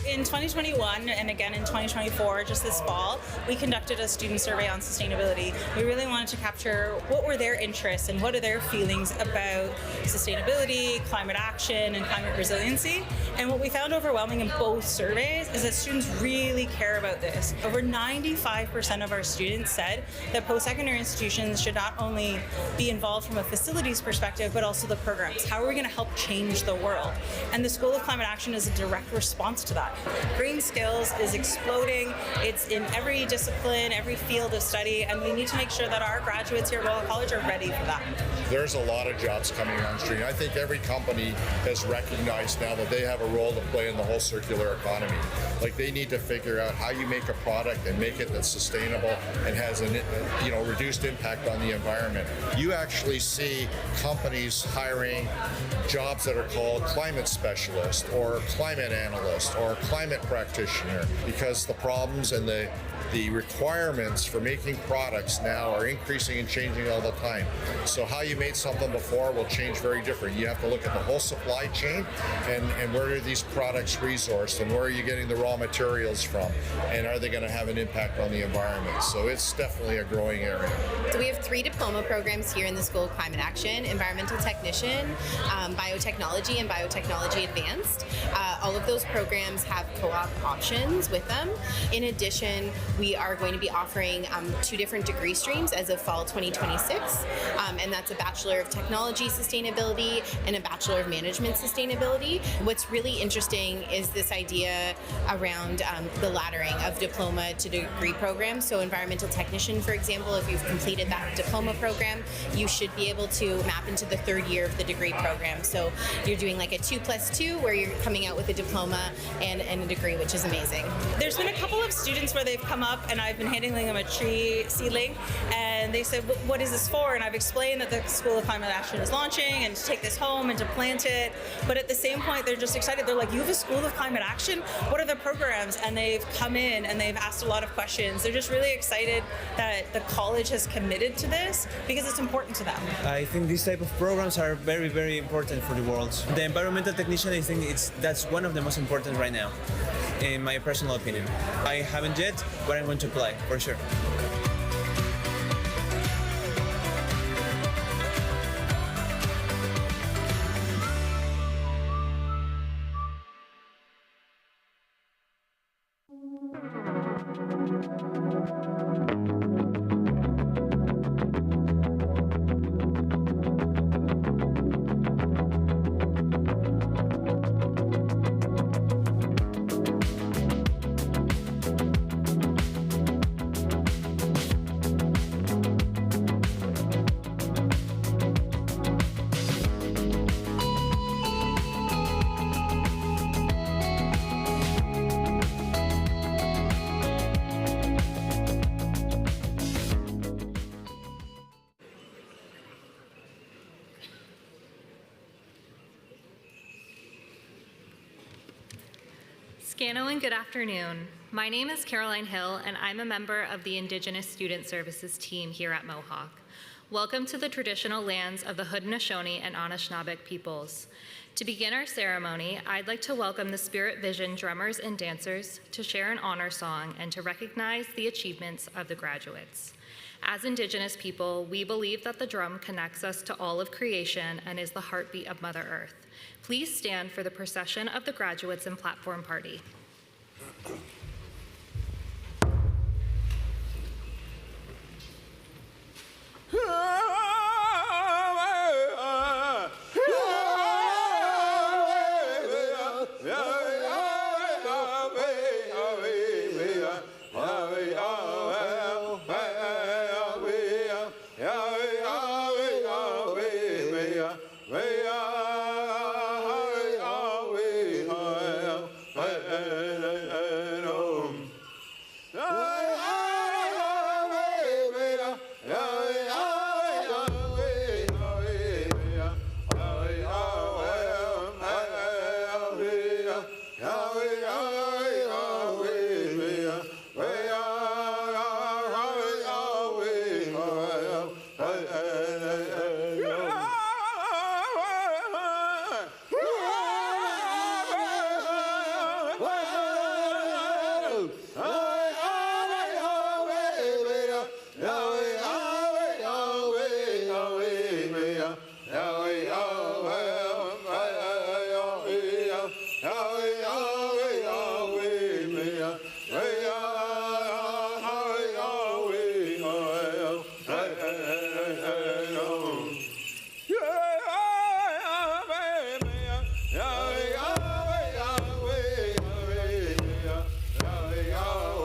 In 2021 and again in 2024, just this fall, we conducted a student survey on sustainability. We really wanted to capture what were their interests and what are their feelings about sustainability, climate action, and climate resiliency. And what we found overwhelming in both surveys is that students really care about this. Over 95% of our students said that post-secondary institutions should not only be involved from a facilities perspective, but also the programs. How are we going to help change the world? And the School of Climate Action is a direct response to that. Green skills is exploding. It's in every discipline, every field of study, and we need to make sure that our graduates here at Mohawk College are ready for that. There's a lot of jobs coming on stream. I think every company has recognized now that they have a role to play in the whole circular economy. Like, they need to figure out how you make a product and make it that's sustainable and has a reduced impact on the environment. You actually see companies hiring jobs that are called climate specialist or climate analyst or climate practitioner, because the problems and the requirements for making products now are increasing and changing all the time. So how you made something before will change very different. You have to look at the whole supply chain and where are these products resourced and where are you getting the raw materials from, and are they going to have an impact on the environment? So it's definitely a growing area. So we have 3 diploma programs here in the School of Climate Action: Environmental Technician, Biotechnology, and Biotechnology Advanced. All of those programs have co-op options with them. In addition, we are going to be offering 2 different degree streams as of fall 2026, and that's a Bachelor of Technology Sustainability and a Bachelor of Management Sustainability. What's really interesting is this idea around the laddering of diploma to degree programs. So environmental technician, for example, if you've completed that diploma program, you should be able to map into the 3rd year of the degree program. So you're doing like a 2+2 where you're coming out with a diploma and a degree, which is amazing. There's been a couple of students where they've come up and I've been handing them a tree seedling, and they said, what is this for? And I've explained that the School of Climate Action is launching and to take this home and to plant it. But at the same point, they're just excited. They're like, you have a School of Climate Action? What are the programs? And they've come in and they've asked a lot of questions. They're just really excited that the college has committed to this because it's important to them. I think these type of programs are very, very important for the world. The environmental technician, I think that's one of the most important right now, in my personal opinion. I haven't yet, but I'm going to apply for sure. Scano and good afternoon. My name is Caroline Hill, and I'm a member of the Indigenous Student Services team here at Mohawk. Welcome to the traditional lands of the Haudenosaunee and Anishinaabe peoples. To begin our ceremony, I'd like to welcome the Spirit Vision drummers and dancers to share an honor song and to recognize the achievements of the graduates. As Indigenous people, we believe that the drum connects us to all of creation and is the heartbeat of Mother Earth. Please stand for the procession of the graduates and platform party. Yeah.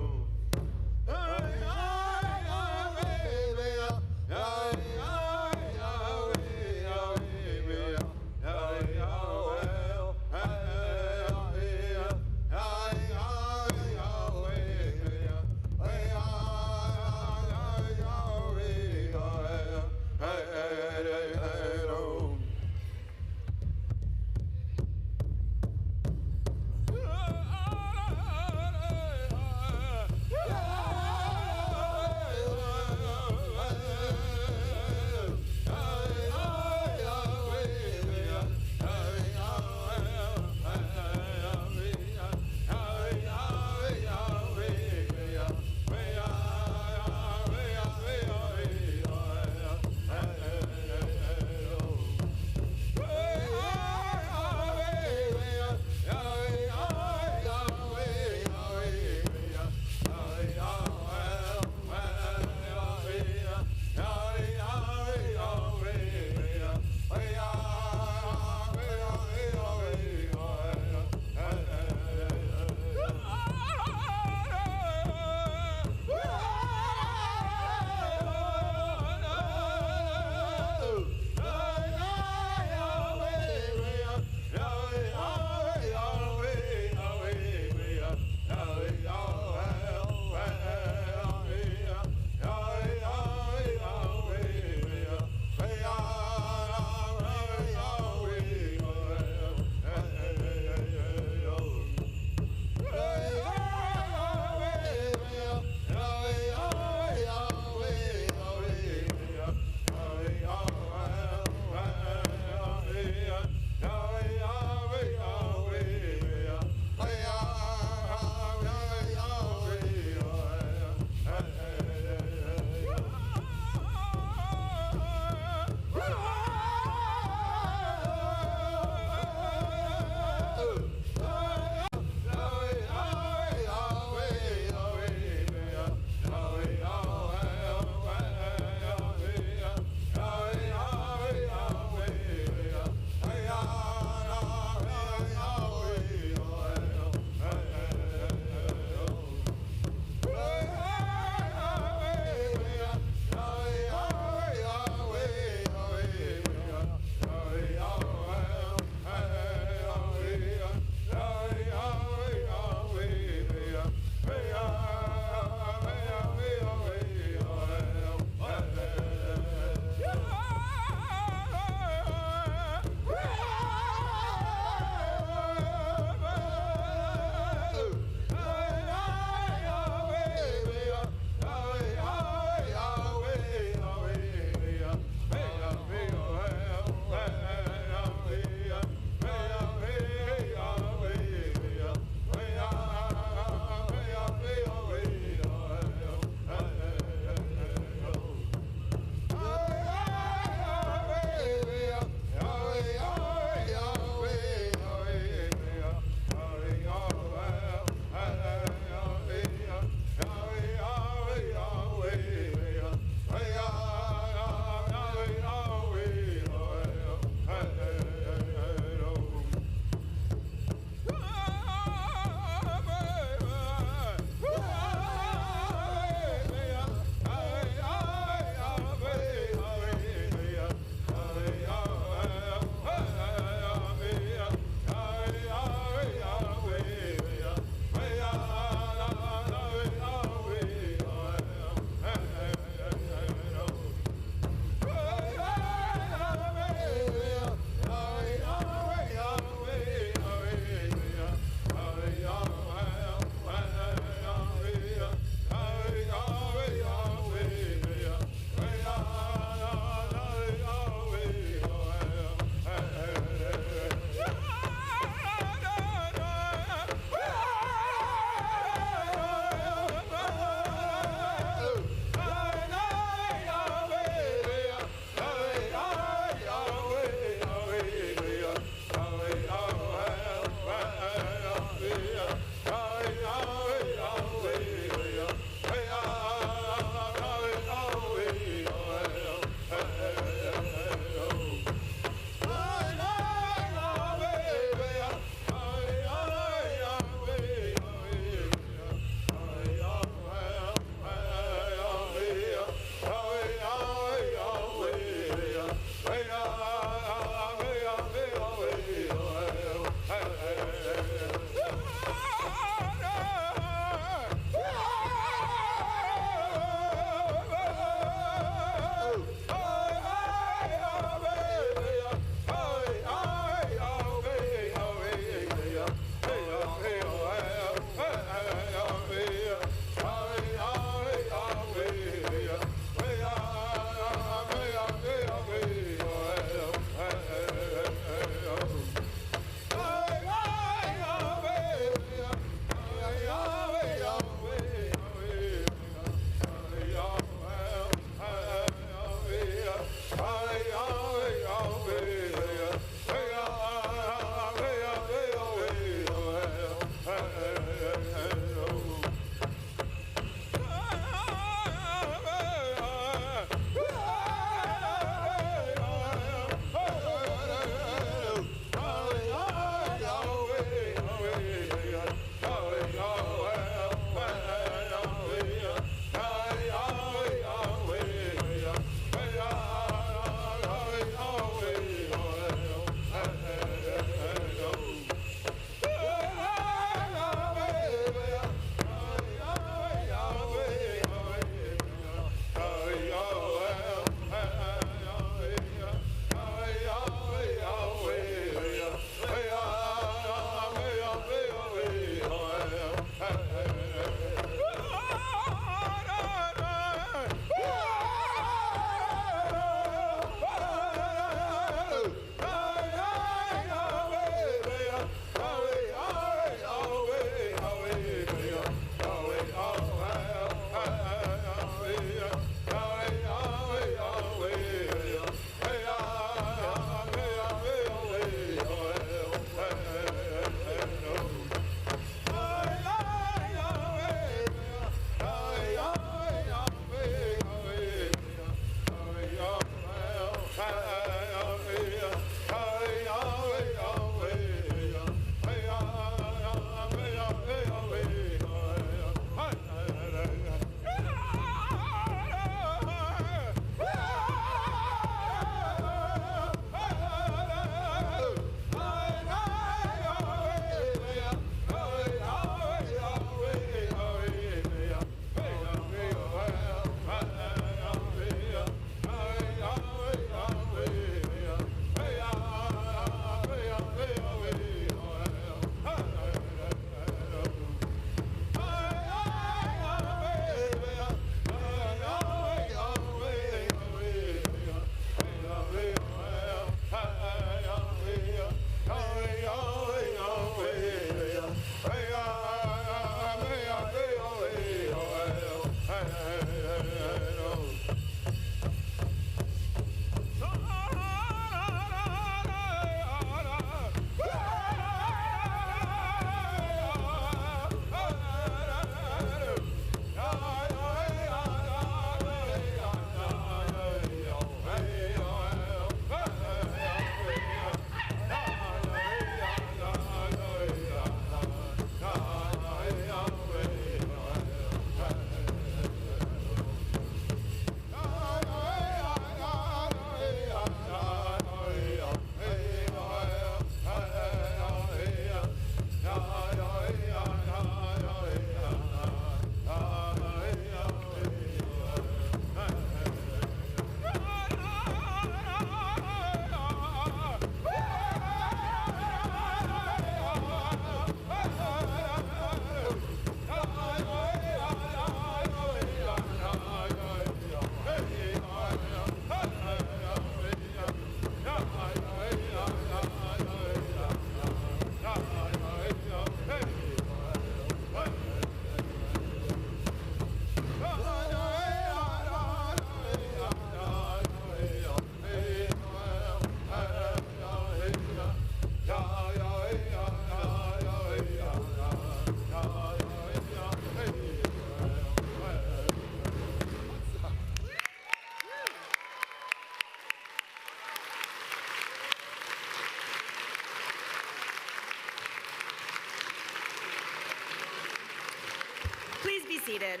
seated.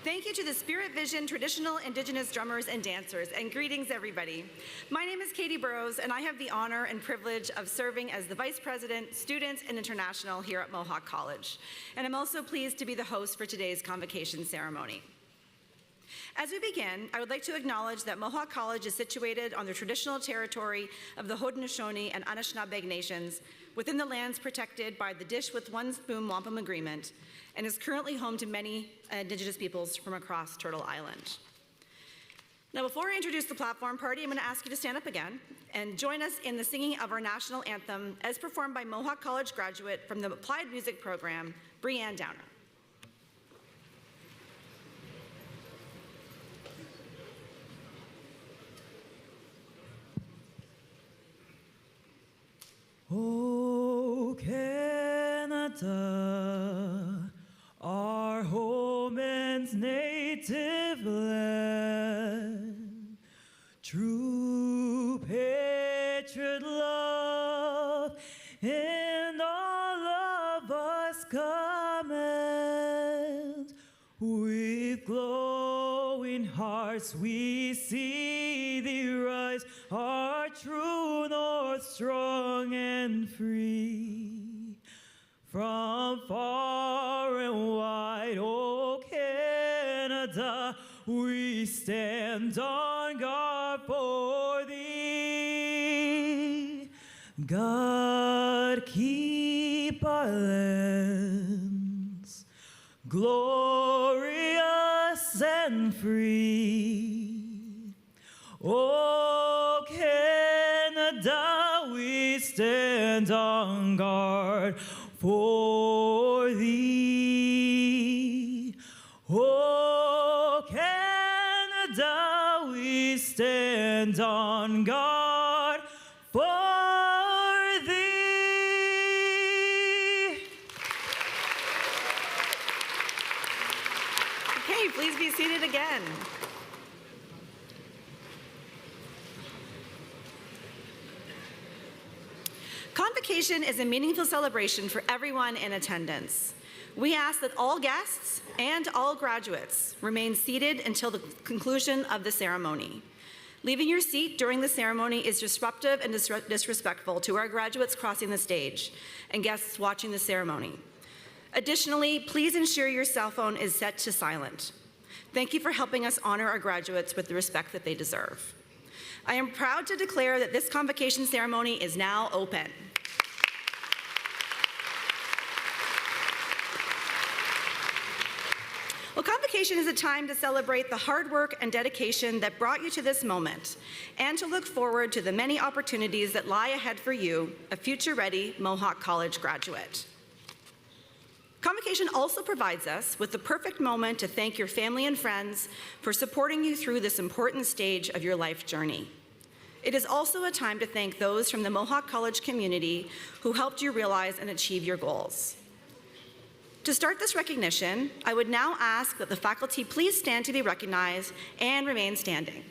Thank you to the Spirit Vision traditional Indigenous drummers and dancers, and greetings everybody. My name is Katie Burrows, and I have the honor and privilege of serving as the Vice President, Students and International here at Mohawk College. And I'm also pleased to be the host for today's convocation ceremony. As we begin, I would like to acknowledge that Mohawk College is situated on the traditional territory of the Haudenosaunee and Anishinaabeg nations within the lands protected by the Dish with One Spoon Wampum Agreement, and is currently home to many Indigenous peoples from across Turtle Island. Now, before I introduce the platform party, I'm going to ask you to stand up again and join us in the singing of our national anthem as performed by Mohawk College graduate from the Applied Music Program, Breanne Downer. Oh, Canada, our home and native land, true patriot love in all of us command. With glowing hearts we see thee rise, our true north strong and free. From far and wide, oh Canada, we stand on guard for thee. God keep our lands glorious and free. Oh Canada, we stand on guard for thee. Oh Canada, we stand on guard for thee. Okay, please be seated again. Convocation is a meaningful celebration for everyone in attendance. We ask that all guests and all graduates remain seated until the conclusion of the ceremony. Leaving your seat during the ceremony is disruptive and disrespectful to our graduates crossing the stage and guests watching the ceremony. Additionally, please ensure your cell phone is set to silent. Thank you for helping us honor our graduates with the respect that they deserve. I am proud to declare that this convocation ceremony is now open. Well, convocation is a time to celebrate the hard work and dedication that brought you to this moment, and to look forward to the many opportunities that lie ahead for you, a future-ready Mohawk College graduate. Convocation also provides us with the perfect moment to thank your family and friends for supporting you through this important stage of your life journey. It is also a time to thank those from the Mohawk College community who helped you realize and achieve your goals. To start this recognition, I would now ask that the faculty please stand to be recognized and remain standing.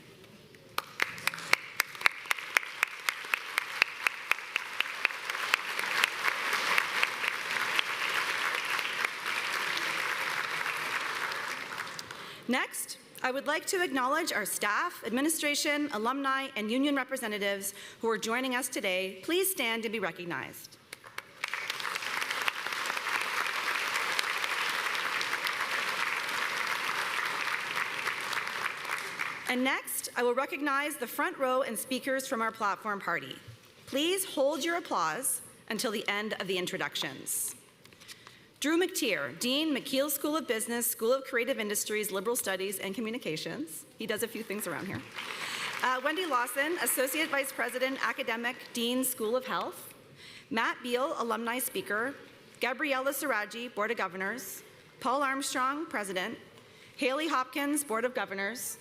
Next, I would like to acknowledge our staff, administration, alumni, and union representatives who are joining us today. Please stand to be recognized. And next, I will recognize the front row and speakers from our platform party. Please hold your applause until the end of the introductions. Drew McTeer, Dean, McKeil School of Business, School of Creative Industries, Liberal Studies, and Communications. He does a few things around here. Wendy Lawson, Associate Vice President, Academic, Dean, School of Health. Matt Beal, Alumni Speaker. Gabriella Saraji, Board of Governors. Paul Armstrong, President. Haley Hopkins, Board of Governors.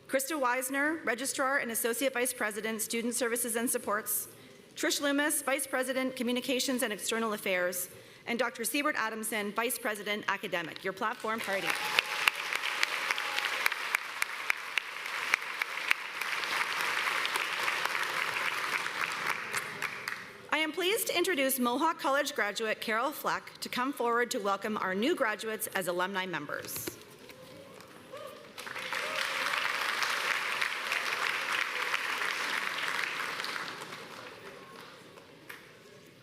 Krista Weisner, Registrar and Associate Vice President, Student Services and Supports. Trish Loomis, Vice President, Communications and External Affairs. And Dr. Siebert Adamson, Vice President, Academic. Your platform party. I am pleased to introduce Mohawk College graduate Carol Fleck to come forward to welcome our new graduates as alumni members.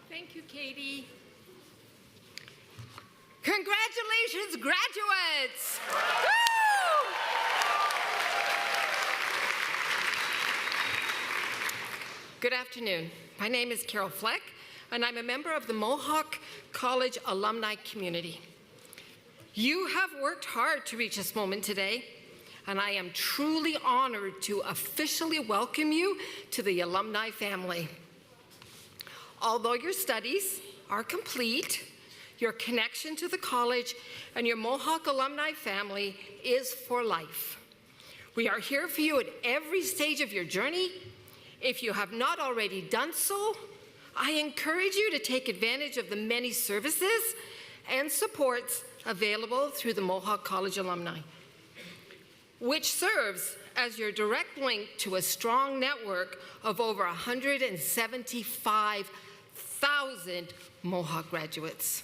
Thank you, Katie. Congratulations, graduates! Woo! Good afternoon. My name is Carol Fleck, and I'm a member of the Mohawk College alumni community. You have worked hard to reach this moment today, and I am truly honored to officially welcome you to the alumni family. Although your studies are complete, your connection to the college and your Mohawk alumni family is for life. We are here for you at every stage of your journey. If you have not already done so, I encourage you to take advantage of the many services and supports available through the Mohawk College alumni, which serves as your direct link to a strong network of over 175,000 Mohawk graduates.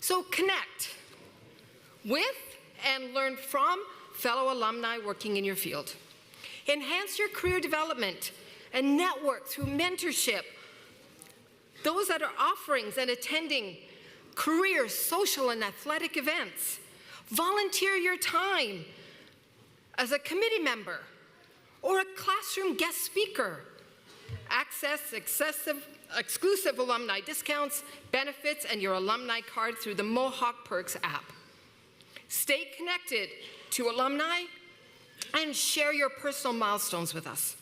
So connect with and learn from fellow alumni working in your field. Enhance your career development and network through mentorship. Those that are offerings and attending career, social, and athletic events. Volunteer your time as a committee member or a classroom guest speaker. Access exclusive alumni discounts, benefits, and your alumni card through the Mohawk Perks app. Stay connected to alumni and share your personal milestones with us.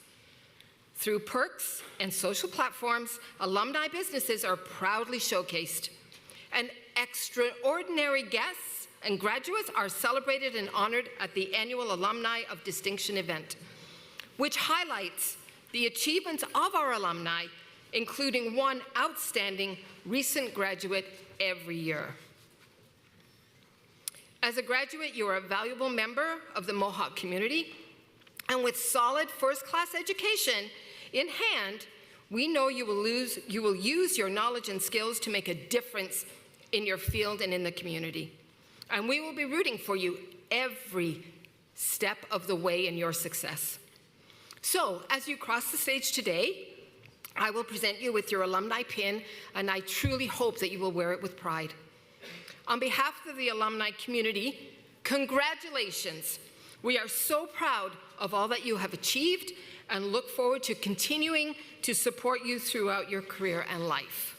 Through perks and social platforms, alumni businesses are proudly showcased, and extraordinary guests and graduates are celebrated and honored at the annual Alumni of Distinction event, which highlights the achievements of our alumni, including one outstanding recent graduate every year. As a graduate, you are a valuable member of the Mohawk community, and with solid first-class education in hand, we know you will use your knowledge and skills to make a difference in your field and in the community. And we will be rooting for you every step of the way in your success. So, as you cross the stage today, I will present you with your alumni pin, and I truly hope that you will wear it with pride. On behalf of the alumni community, congratulations. We are so proud of all that you have achieved and look forward to continuing to support you throughout your career and life.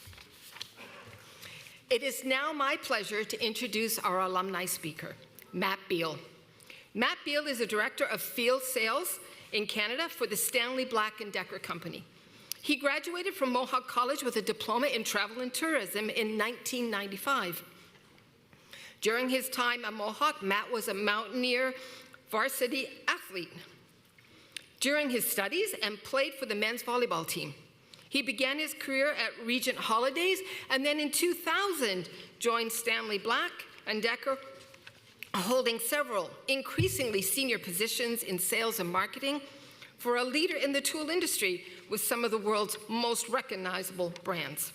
It is now my pleasure to introduce our alumni speaker, Matt Beal. Matt Beal is a director of field sales in Canada for the Stanley Black & Decker Company. He graduated from Mohawk College with a diploma in travel and tourism in 1995. During his time at Mohawk, Matt was a Mountaineer varsity athlete during his studies and played for the men's volleyball team. He began his career at Regent Holidays and then in 2000 joined Stanley Black & Decker, holding several increasingly senior positions in sales and marketing for a leader in the tool industry with some of the world's most recognizable brands.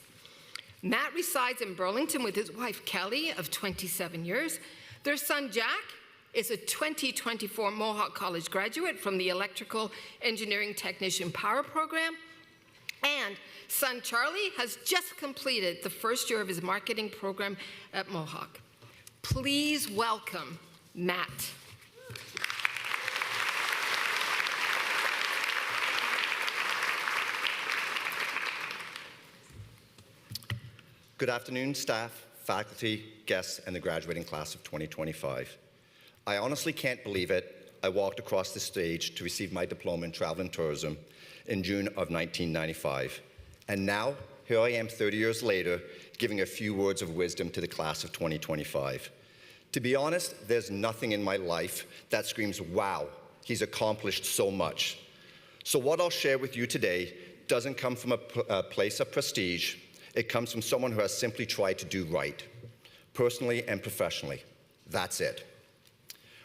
Matt resides in Burlington with his wife, Kelly, of 27 years. Their son, Jack, is a 2024 Mohawk College graduate from the Electrical Engineering Technician Power Program. And son, Charlie, has just completed the first year of his marketing program at Mohawk. Please welcome Matt. Good afternoon, staff, faculty, guests, and the graduating class of 2025. I honestly can't believe it. I walked across the stage to receive my diploma in travel and tourism in June of 1995. And now, here I am 30 years later, giving a few words of wisdom to the class of 2025. To be honest, there's nothing in my life that screams, wow, he's accomplished so much. So what I'll share with you today doesn't come from a place of prestige. It comes from someone who has simply tried to do right, personally and professionally. That's it.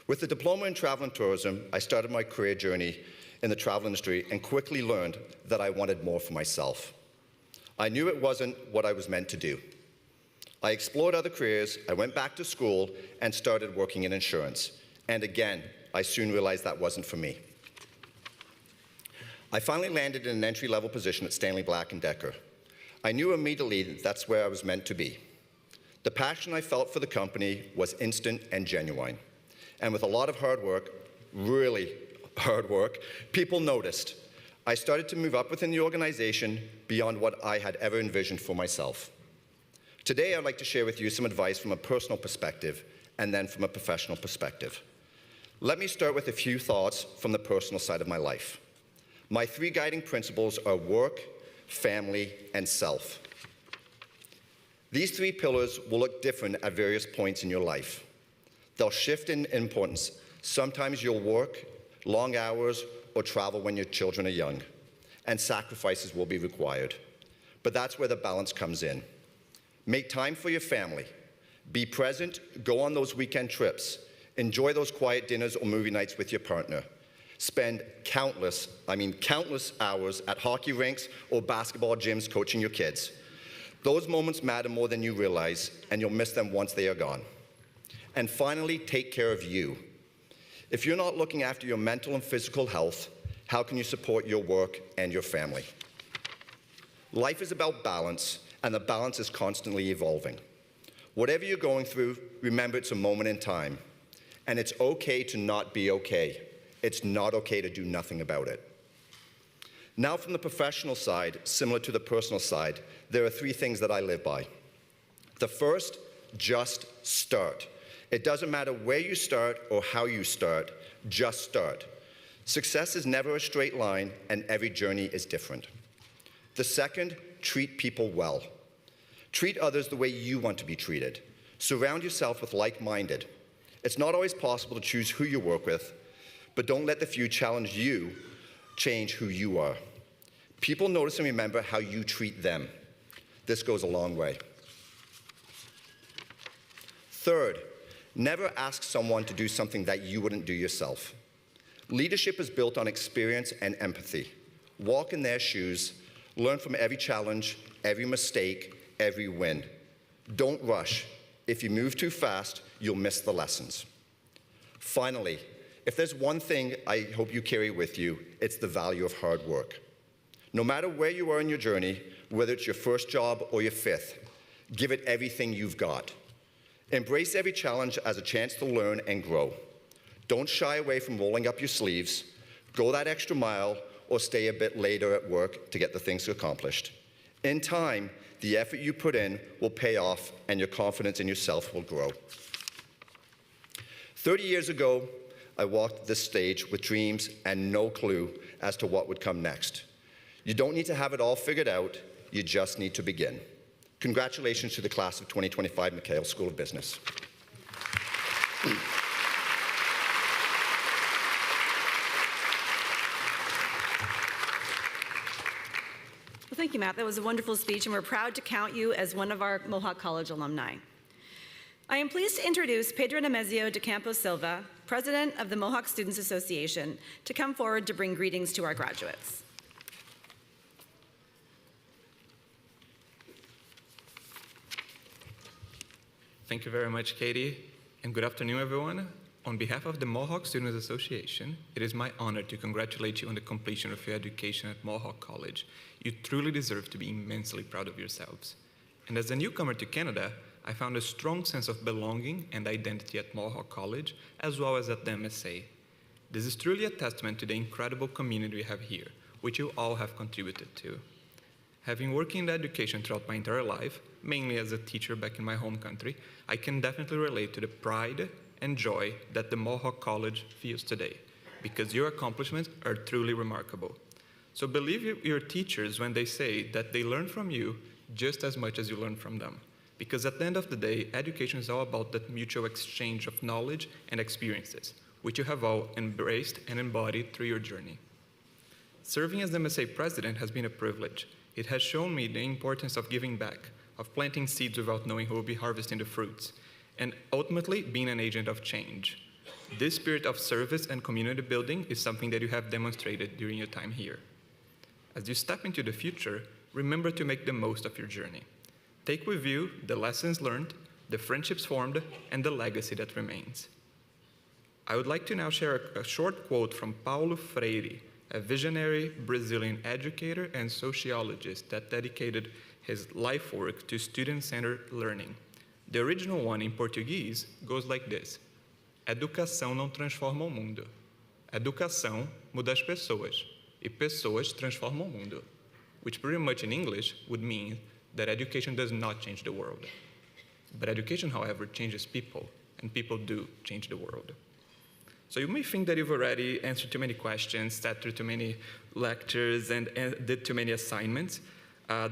With a diploma in travel and tourism, I started my career journey in the travel industry and quickly learned that I wanted more for myself. I knew it wasn't what I was meant to do. I explored other careers, I went back to school, and started working in insurance. And again, I soon realized that wasn't for me. I finally landed in an entry-level position at Stanley Black & Decker. I knew immediately that that's where I was meant to be. The passion I felt for the company was instant and genuine. And with a lot of hard work, really hard work, people noticed. I started to move up within the organization beyond what I had ever envisioned for myself. Today, I'd like to share with you some advice from a personal perspective and then from a professional perspective. Let me start with a few thoughts from the personal side of my life. My 3 guiding principles are work, family, and self. These 3 pillars will look different at various points in your life. They'll shift in importance. Sometimes you'll work long hours or travel when your children are young, and sacrifices will be required. But that's where the balance comes in. Make time for your family. Be present, go on those weekend trips. Enjoy those quiet dinners or movie nights with your partner. Spend countless hours at hockey rinks or basketball gyms coaching your kids. Those moments matter more than you realize, and you'll miss them once they are gone. And finally, take care of you. If you're not looking after your mental and physical health, how can you support your work and your family? Life is about balance, and the balance is constantly evolving. Whatever you're going through, remember it's a moment in time. And it's okay to not be okay. It's not okay to do nothing about it. Now from the professional side, similar to the personal side, there are 3 things that I live by. The first, just start. It doesn't matter where you start or how you start, just start. Success is never a straight line, and every journey is different. The second, treat people well. Treat others the way you want to be treated. Surround yourself with like-minded. It's not always possible to choose who you work with, but don't let the few challenge you change who you are. People notice and remember how you treat them. This goes a long way. Third, never ask someone to do something that you wouldn't do yourself. Leadership is built on experience and empathy. Walk in their shoes, learn from every challenge, every mistake, every win. Don't rush. If you move too fast, you'll miss the lessons. Finally, if there's one thing I hope you carry with you, it's the value of hard work. No matter where you are in your journey, whether it's your first job or your 5th, give it everything you've got. Embrace every challenge as a chance to learn and grow. Don't shy away from rolling up your sleeves. Go that extra mile or stay a bit later at work to get the things accomplished. In time, the effort you put in will pay off and your confidence in yourself will grow. 30 years ago, I walked this stage with dreams and no clue as to what would come next. You don't need to have it all figured out, you just need to begin. Congratulations to the class of 2025 McKeil School of Business. Well, thank you, Matt. That was a wonderful speech, and we're proud to count you as one of our Mohawk College alumni. I am pleased to introduce Pedro Nemesio de Campos Silva, President of the Mohawk Students Association, to come forward to bring greetings to our graduates. Thank you very much, Katie, and good afternoon, everyone. On behalf of the Mohawk Students Association, it is my honor to congratulate you on the completion of your education at Mohawk College. You truly deserve to be immensely proud of yourselves. And as a newcomer to Canada, I found a strong sense of belonging and identity at Mohawk College, as well as at the MSA. This is truly a testament to the incredible community we have here, which you all have contributed to. Having worked in education throughout my entire life, mainly as a teacher back in my home country, I can definitely relate to the pride and joy that the Mohawk College feels today, because your accomplishments are truly remarkable. So believe your teachers when they say that they learn from you just as much as you learn from them. Because at the end of the day, education is all about that mutual exchange of knowledge and experiences, which you have all embraced and embodied through your journey. Serving as the MSA president has been a privilege. It has shown me the importance of giving back, of planting seeds without knowing who will be harvesting the fruits, and ultimately being an agent of change. This spirit of service and community building is something that you have demonstrated during your time here. As you step into the future, remember to make the most of your journey. Take with you the lessons learned, the friendships formed, and the legacy that remains. I would like to now share a short quote from Paulo Freire, a visionary Brazilian educator and sociologist that dedicated his life work to student-centered learning. The original one in Portuguese goes like this: Educação não transforma o mundo. Educação muda as pessoas, e pessoas transformam o mundo. Which pretty much in English would mean that education does not change the world. But education, however, changes people, and people do change the world. So you may think that you've already answered too many questions, sat through too many lectures, and did too many assignments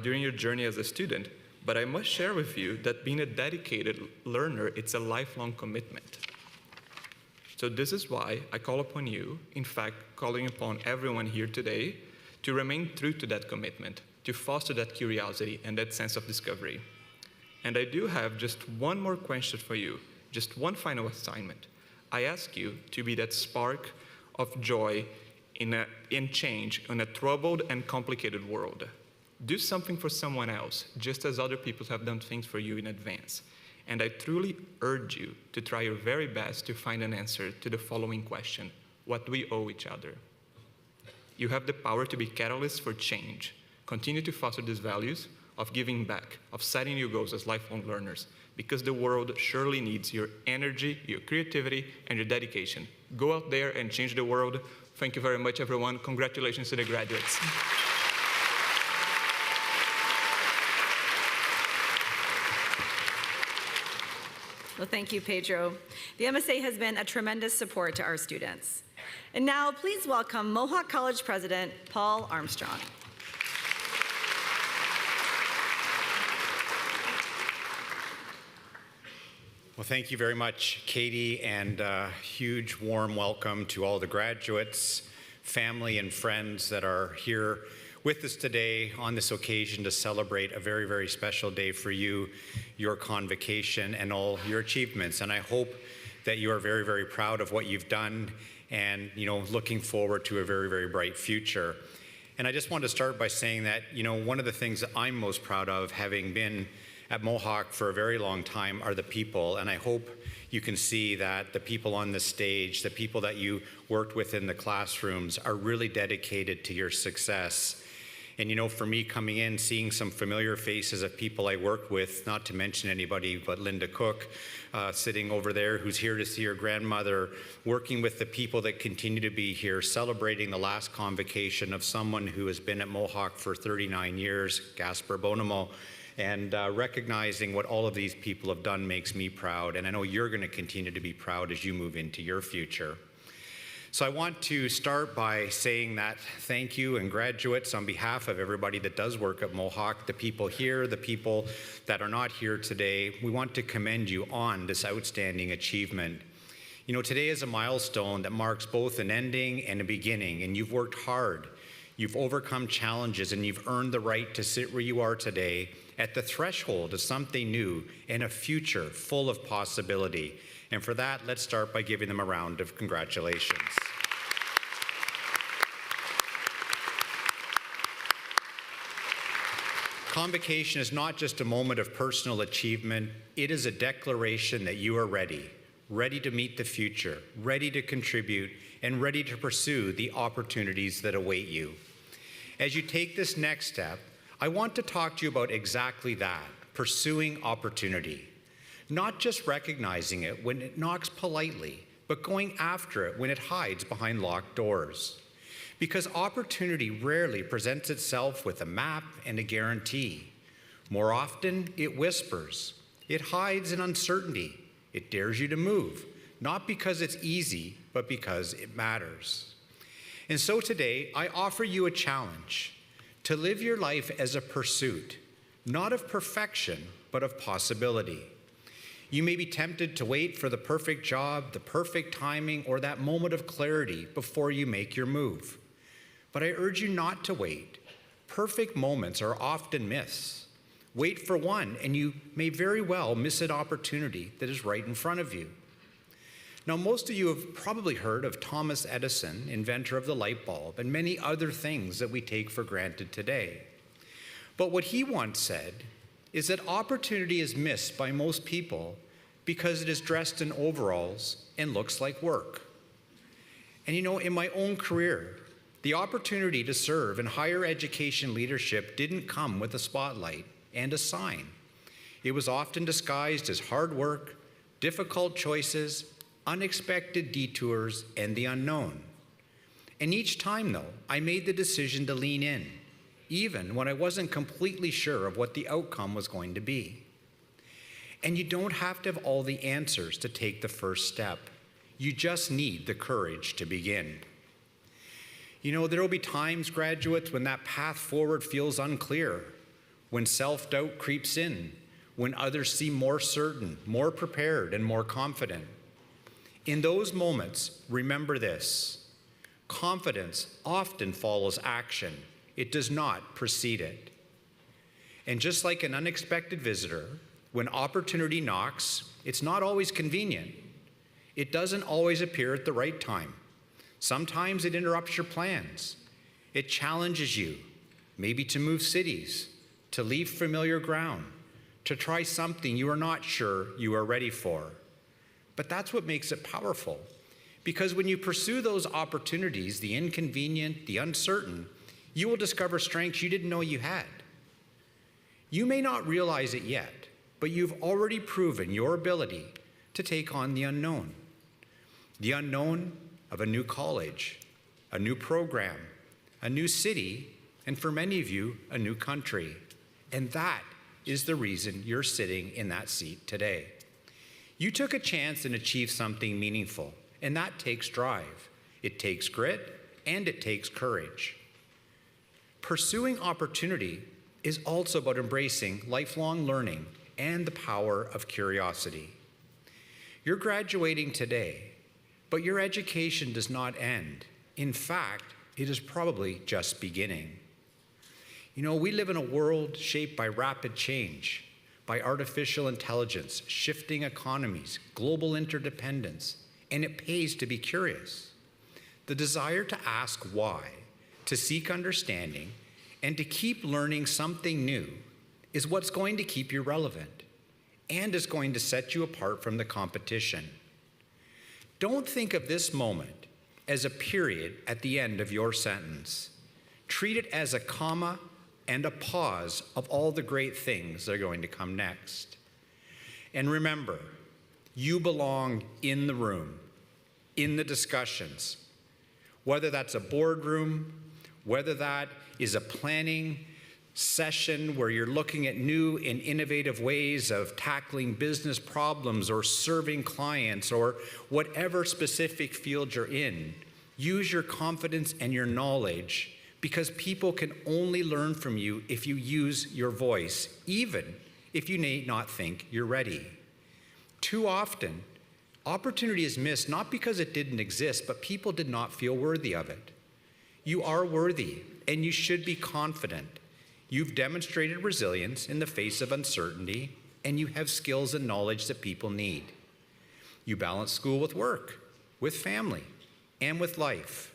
during your journey as a student, but I must share with you that being a dedicated learner, it's a lifelong commitment. So this is why I call upon you, in fact, calling upon everyone here today, to remain true to that commitment, to foster that curiosity and that sense of discovery. And I do have just one more question for you, just one final assignment. I ask you to be that spark of joy in change in a troubled and complicated world. Do something for someone else, just as other people have done things for you in advance. And I truly urge you to try your very best to find an answer to the following question: what do we owe each other? You have the power to be catalysts for change. Continue to foster these values of giving back, of setting new goals as lifelong learners, because the world surely needs your energy, your creativity, and your dedication. Go out there and change the world. Thank you very much, everyone. Congratulations to the graduates. Well, thank you, Pedro. The MSA has been a tremendous support to our students. And now, please welcome Mohawk College President Paul Armstrong. Well, thank you very much, Katie, and a huge warm welcome to all the graduates, family, and friends that are here with us today on this occasion to celebrate a very, very special day for you, your convocation, and all your achievements. And I hope that you are very, very proud of what you've done and, looking forward to a very, very bright future. And I just want to start by saying that, one of the things that I'm most proud of, having been at Mohawk for a very long time, are the people. And I hope you can see that the people on the stage, the people that you worked with in the classrooms, are really dedicated to your success. And for me, coming in, seeing some familiar faces of people I work with, not to mention anybody but Linda Cook, sitting over there, who's here to see her grandmother, working with the people that continue to be here, celebrating the last convocation of someone who has been at Mohawk for 39 years, Gaspar Bonamo, and recognizing what all of these people have done makes me proud, and I know you're going to continue to be proud as you move into your future. So I want to start by saying that thank you, and graduates, on behalf of everybody that does work at Mohawk, the people here, the people that are not here today, we want to commend you on this outstanding achievement. Today is a milestone that marks both an ending and a beginning, and you've worked hard. You've overcome challenges, and you've earned the right to sit where you are today at the threshold of something new and a future full of possibility. And for that, let's start by giving them a round of congratulations. Convocation is not just a moment of personal achievement, it is a declaration that you are ready to meet the future, ready to contribute, and ready to pursue the opportunities that await you. As you take this next step, I want to talk to you about exactly that, pursuing opportunity. Not just recognizing it when it knocks politely, but going after it when it hides behind locked doors. Because opportunity rarely presents itself with a map and a guarantee. More often, it whispers. It hides in uncertainty. It dares you to move, not because it's easy, but because it matters. And so today, I offer you a challenge to live your life as a pursuit, not of perfection, but of possibility. You may be tempted to wait for the perfect job, the perfect timing, or that moment of clarity before you make your move. But I urge you not to wait. Perfect moments are often missed. Wait for one, and you may very well miss an opportunity that is right in front of you. Now, most of you have probably heard of Thomas Edison, inventor of the light bulb, and many other things that we take for granted today. But what he once said is that opportunity is missed by most people because it is dressed in overalls and looks like work. And you know, in my own career, the opportunity to serve in higher education leadership didn't come with a spotlight and a sign. It was often disguised as hard work, difficult choices, unexpected detours, and the unknown. And each time, though, I made the decision to lean in, even when I wasn't completely sure of what the outcome was going to be. And you don't have to have all the answers to take the first step. You just need the courage to begin. You know, there will be times, graduates, when that path forward feels unclear, when self-doubt creeps in, when others seem more certain, more prepared, and more confident. In those moments, remember this: confidence often follows action. It does not precede it. And just like an unexpected visitor, when opportunity knocks, it's not always convenient. It doesn't always appear at the right time. Sometimes it interrupts your plans. It challenges you, maybe to move cities, to leave familiar ground, to try something you are not sure you are ready for. But that's what makes it powerful. Because when you pursue those opportunities, the inconvenient, the uncertain, you will discover strengths you didn't know you had. You may not realize it yet, but you've already proven your ability to take on the unknown. The unknown of a new college, a new program, a new city, and for many of you, a new country. And that is the reason you're sitting in that seat today. You took a chance and achieved something meaningful, and that takes drive. It takes grit, and it takes courage. Pursuing opportunity is also about embracing lifelong learning and the power of curiosity. You're graduating today, but your education does not end. In fact, it is probably just beginning. You know, we live in a world shaped by rapid change, by artificial intelligence, shifting economies, global interdependence, and it pays to be curious. The desire to ask why, to seek understanding, and to keep learning something new is what's going to keep you relevant and is going to set you apart from the competition. Don't think of this moment as a period at the end of your sentence. Treat it as a comma and a pause of all the great things that are going to come next. And remember, you belong in the room, in the discussions, whether that's a boardroom, whether that is a planning session where you're looking at new and innovative ways of tackling business problems or serving clients or whatever specific field you're in. Use your confidence and your knowledge, because people can only learn from you if you use your voice, even if you may not think you're ready. Too often, opportunity is missed not because it didn't exist, but people did not feel worthy of it. You are worthy, and you should be confident. You've demonstrated resilience in the face of uncertainty, and you have skills and knowledge that people need. You balance school with work, with family, and with life.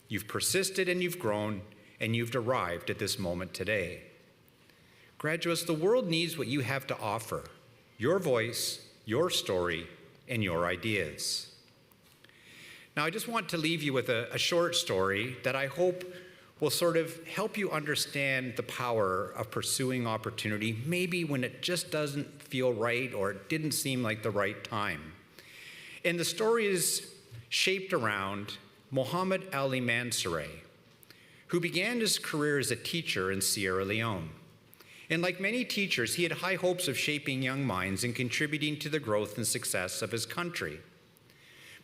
You've persisted and you've grown, and you've arrived at this moment today. Graduates, the world needs what you have to offer: your voice, your story, and your ideas. Now, I just want to leave you with a short story that I hope will sort of help you understand the power of pursuing opportunity, maybe when it just doesn't feel right or it didn't seem like the right time. And the story is shaped around Mohammed Ali Mansoure, who began his career as a teacher in Sierra Leone. And like many teachers, he had high hopes of shaping young minds and contributing to the growth and success of his country.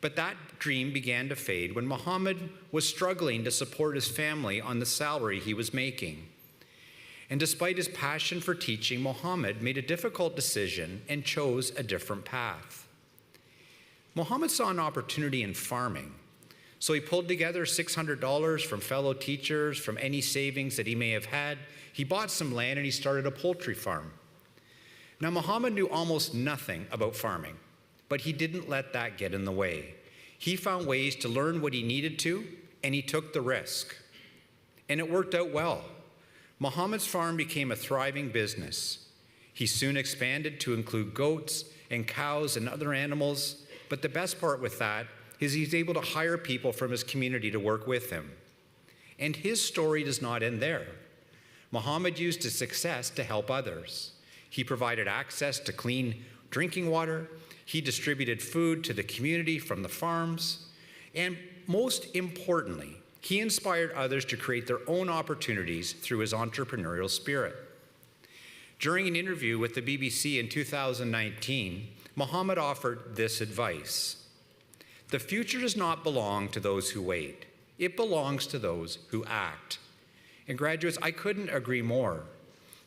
But that dream began to fade when Mohammed was struggling to support his family on the salary he was making. And despite his passion for teaching, Mohammed made a difficult decision and chose a different path. Mohammed saw an opportunity in farming, so he pulled together $600 from fellow teachers, from any savings that he may have had. He bought some land and he started a poultry farm. Now, Mohammed knew almost nothing about farming, But he didn't let that get in the way. He found ways to learn what he needed to, and he took the risk. And it worked out well. Mohammed's farm became a thriving business. He soon expanded to include goats and cows and other animals, but the best part with that is he's able to hire people from his community to work with him. And his story does not end there. Mohammed used his success to help others. He provided access to clean drinking water. He distributed food to the community from the farms. And most importantly, he inspired others to create their own opportunities through his entrepreneurial spirit. During an interview with the BBC in 2019, Mohammed offered this advice: "The future does not belong to those who wait. It belongs to those who act." And graduates, I couldn't agree more.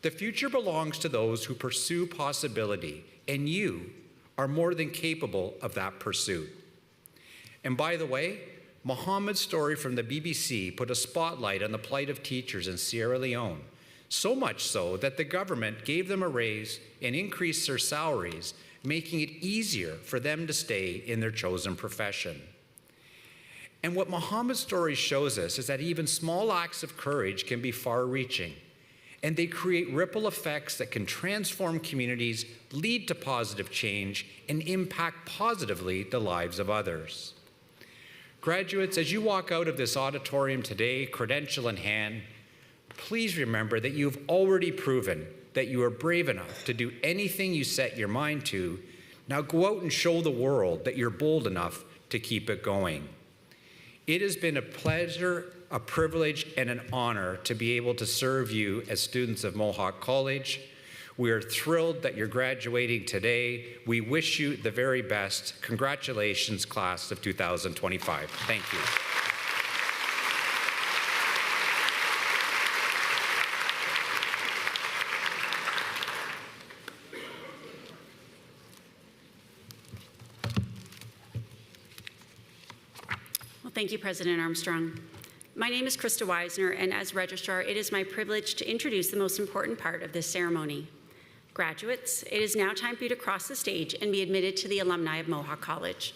The future belongs to those who pursue possibility, and you are more than capable of that pursuit. And by the way, Mohammed's story from the BBC put a spotlight on the plight of teachers in Sierra Leone, so much so that the government gave them a raise and increased their salaries, making it easier for them to stay in their chosen profession. And what Mohammed's story shows us is that even small acts of courage can be far-reaching, and they create ripple effects that can transform communities, lead to positive change, and impact positively the lives of others. Graduates, as you walk out of this auditorium today, credential in hand, please remember that you've already proven that you are brave enough to do anything you set your mind to. Now go out and show the world that you're bold enough to keep it going. It has been a pleasure, a privilege, and an honor to be able to serve you as students of Mohawk College. We are thrilled that you're graduating today. We wish you the very best. Congratulations, class of 2025. Thank you. Thank you, President Armstrong. My name is Krista Weisner, and as registrar, it is my privilege to introduce the most important part of this ceremony. Graduates, it is now time for you to cross the stage and be admitted to the alumni of Mohawk College.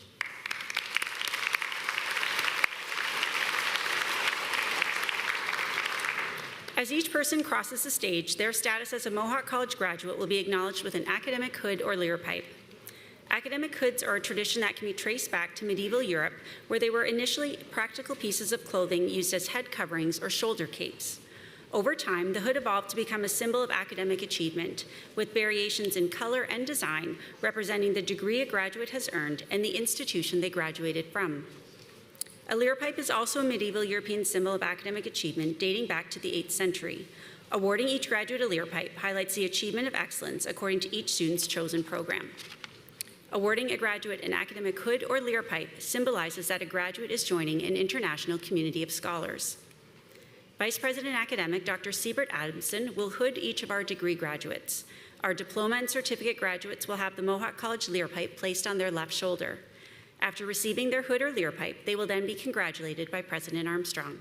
As each person crosses the stage, their status as a Mohawk College graduate will be acknowledged with an academic hood or lyre pipe. Academic hoods are a tradition that can be traced back to medieval Europe, where they were initially practical pieces of clothing used as head coverings or shoulder capes. Over time, the hood evolved to become a symbol of academic achievement, with variations in color and design representing the degree a graduate has earned and the institution they graduated from. A lyre pipe is also a medieval European symbol of academic achievement dating back to the 8th century. Awarding each graduate a lyre pipe highlights the achievement of excellence according to each student's chosen program. Awarding a graduate an academic hood or lyre pipe symbolizes that a graduate is joining an international community of scholars. Vice President Academic Dr. Siebert Adamson will hood each of our degree graduates. Our diploma and certificate graduates will have the Mohawk College lyre pipe placed on their left shoulder. After receiving their hood or lyre pipe, they will then be congratulated by President Armstrong.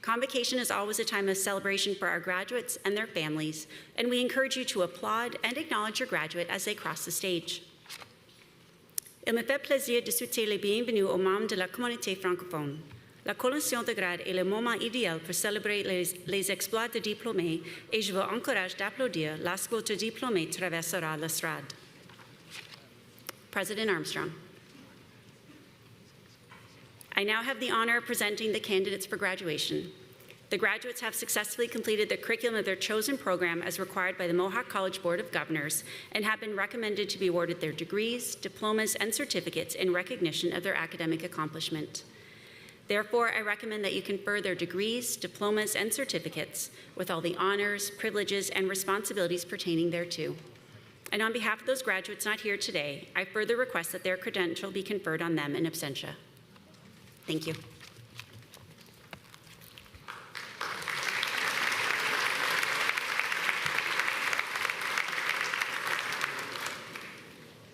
Convocation is always a time of celebration for our graduates and their families, and we encourage you to applaud and acknowledge your graduate as they cross the stage. Il me fait plaisir de souhaiter les bienvenus aux membres de la communauté francophone. La collation de grade est le moment idéal pour célébrer les exploits de diplômés et je vous encourage d'applaudir lorsque votre diplômé traversera l'estrade. President Armstrong. I now have the honor of presenting the candidates for graduation. The graduates have successfully completed the curriculum of their chosen program as required by the Mohawk College Board of Governors and have been recommended to be awarded their degrees, diplomas, and certificates in recognition of their academic accomplishment. Therefore, I recommend that you confer their degrees, diplomas, and certificates with all the honors, privileges, and responsibilities pertaining thereto. And on behalf of those graduates not here today, I further request that their credential be conferred on them in absentia. Thank you.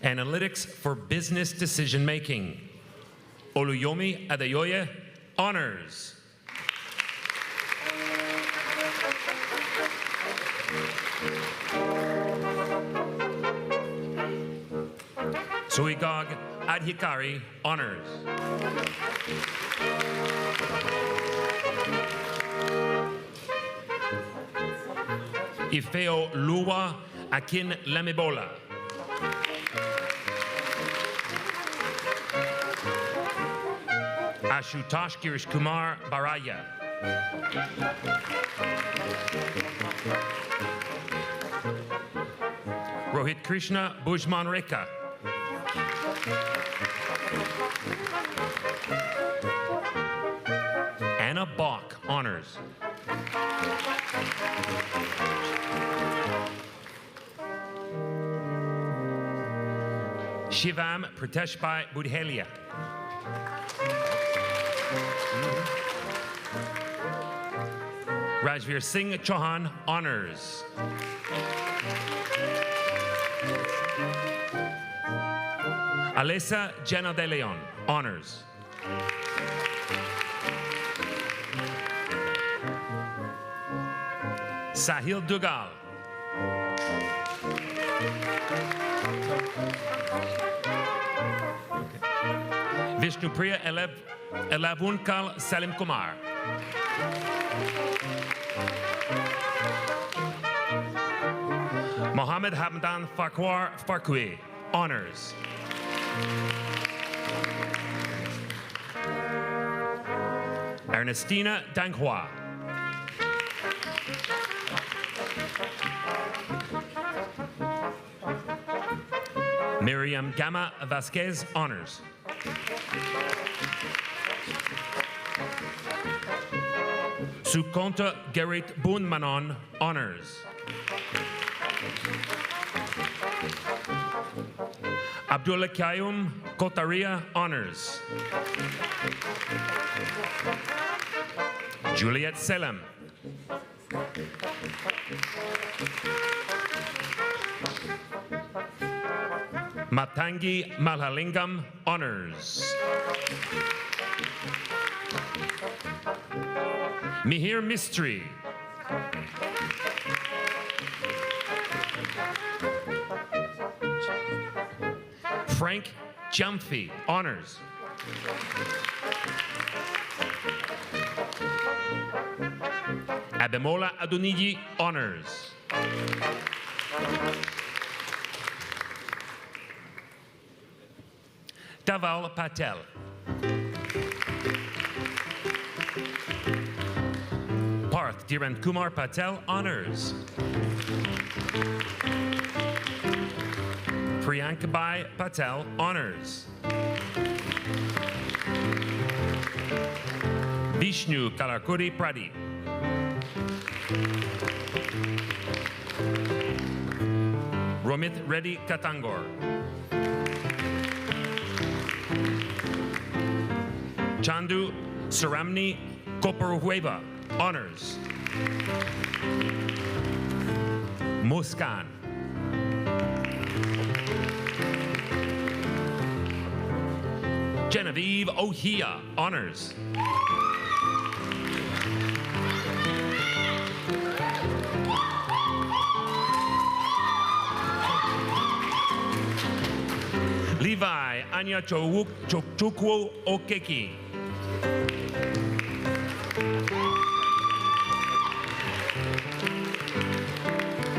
Analytics for Business Decision Making. Oluyomi Adeyoye, Honors. Gog Adhikari, honors. Ifeo Luwa Akin Lamebola. Ashutosh Girish Kumar Baraya. Rohit Krishna Bujman Reka. Anna Bach, honors. Shivam Prateshbai Budhelia. Rajveer Singh Chauhan, honors. Alessa Jenna de Leon, honors. Sahil Dugal. Vishnupriya Elavunkal Salim Kumar. Mohammed Hamdan Farquhar Farqui, honors. Ernestina Danghua. Miriam Gama Vasquez, honors. Sukonta Gerrit Boonmanon, honors. Abdullah Kayum Kotaria, honors. Juliet Selam. Matangi Malhalingam, honors. Mihir Mistry. Frank Jumphy, honors. Ademola Adoniji, honors. Daval Patel. Parth Dhiren Kumar Patel, honors. Priyankabai Patel, honors. Vishnu Kalarkuri Pradeep. Romit Reddy Katangor. Chandu Saramni Koparuhueva, honors. Muskan. Genevieve Ohia, honors. Levi Anya Chukwu Okeki.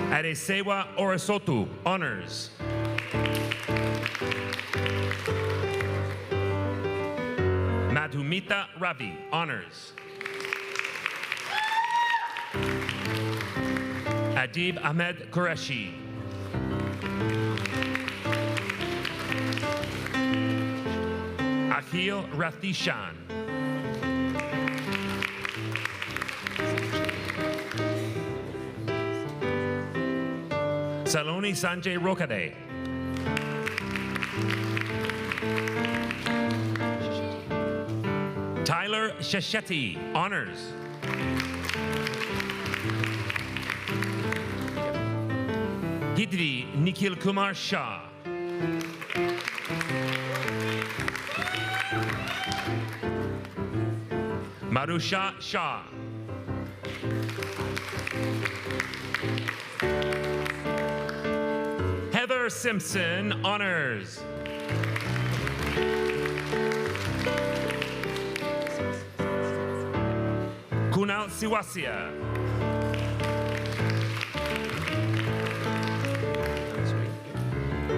Adesewa Orasotu, honors. Madhumita Ravi, honors. Adib Ahmed Qureshi. Akhil Rathishan. Saloni Sanjay Rokade. Tyler Sheshetti, honors. Hidri Nikhil Kumar Shah. Marusha Shah. Heather Simpson, honors. Kunal Siwasia.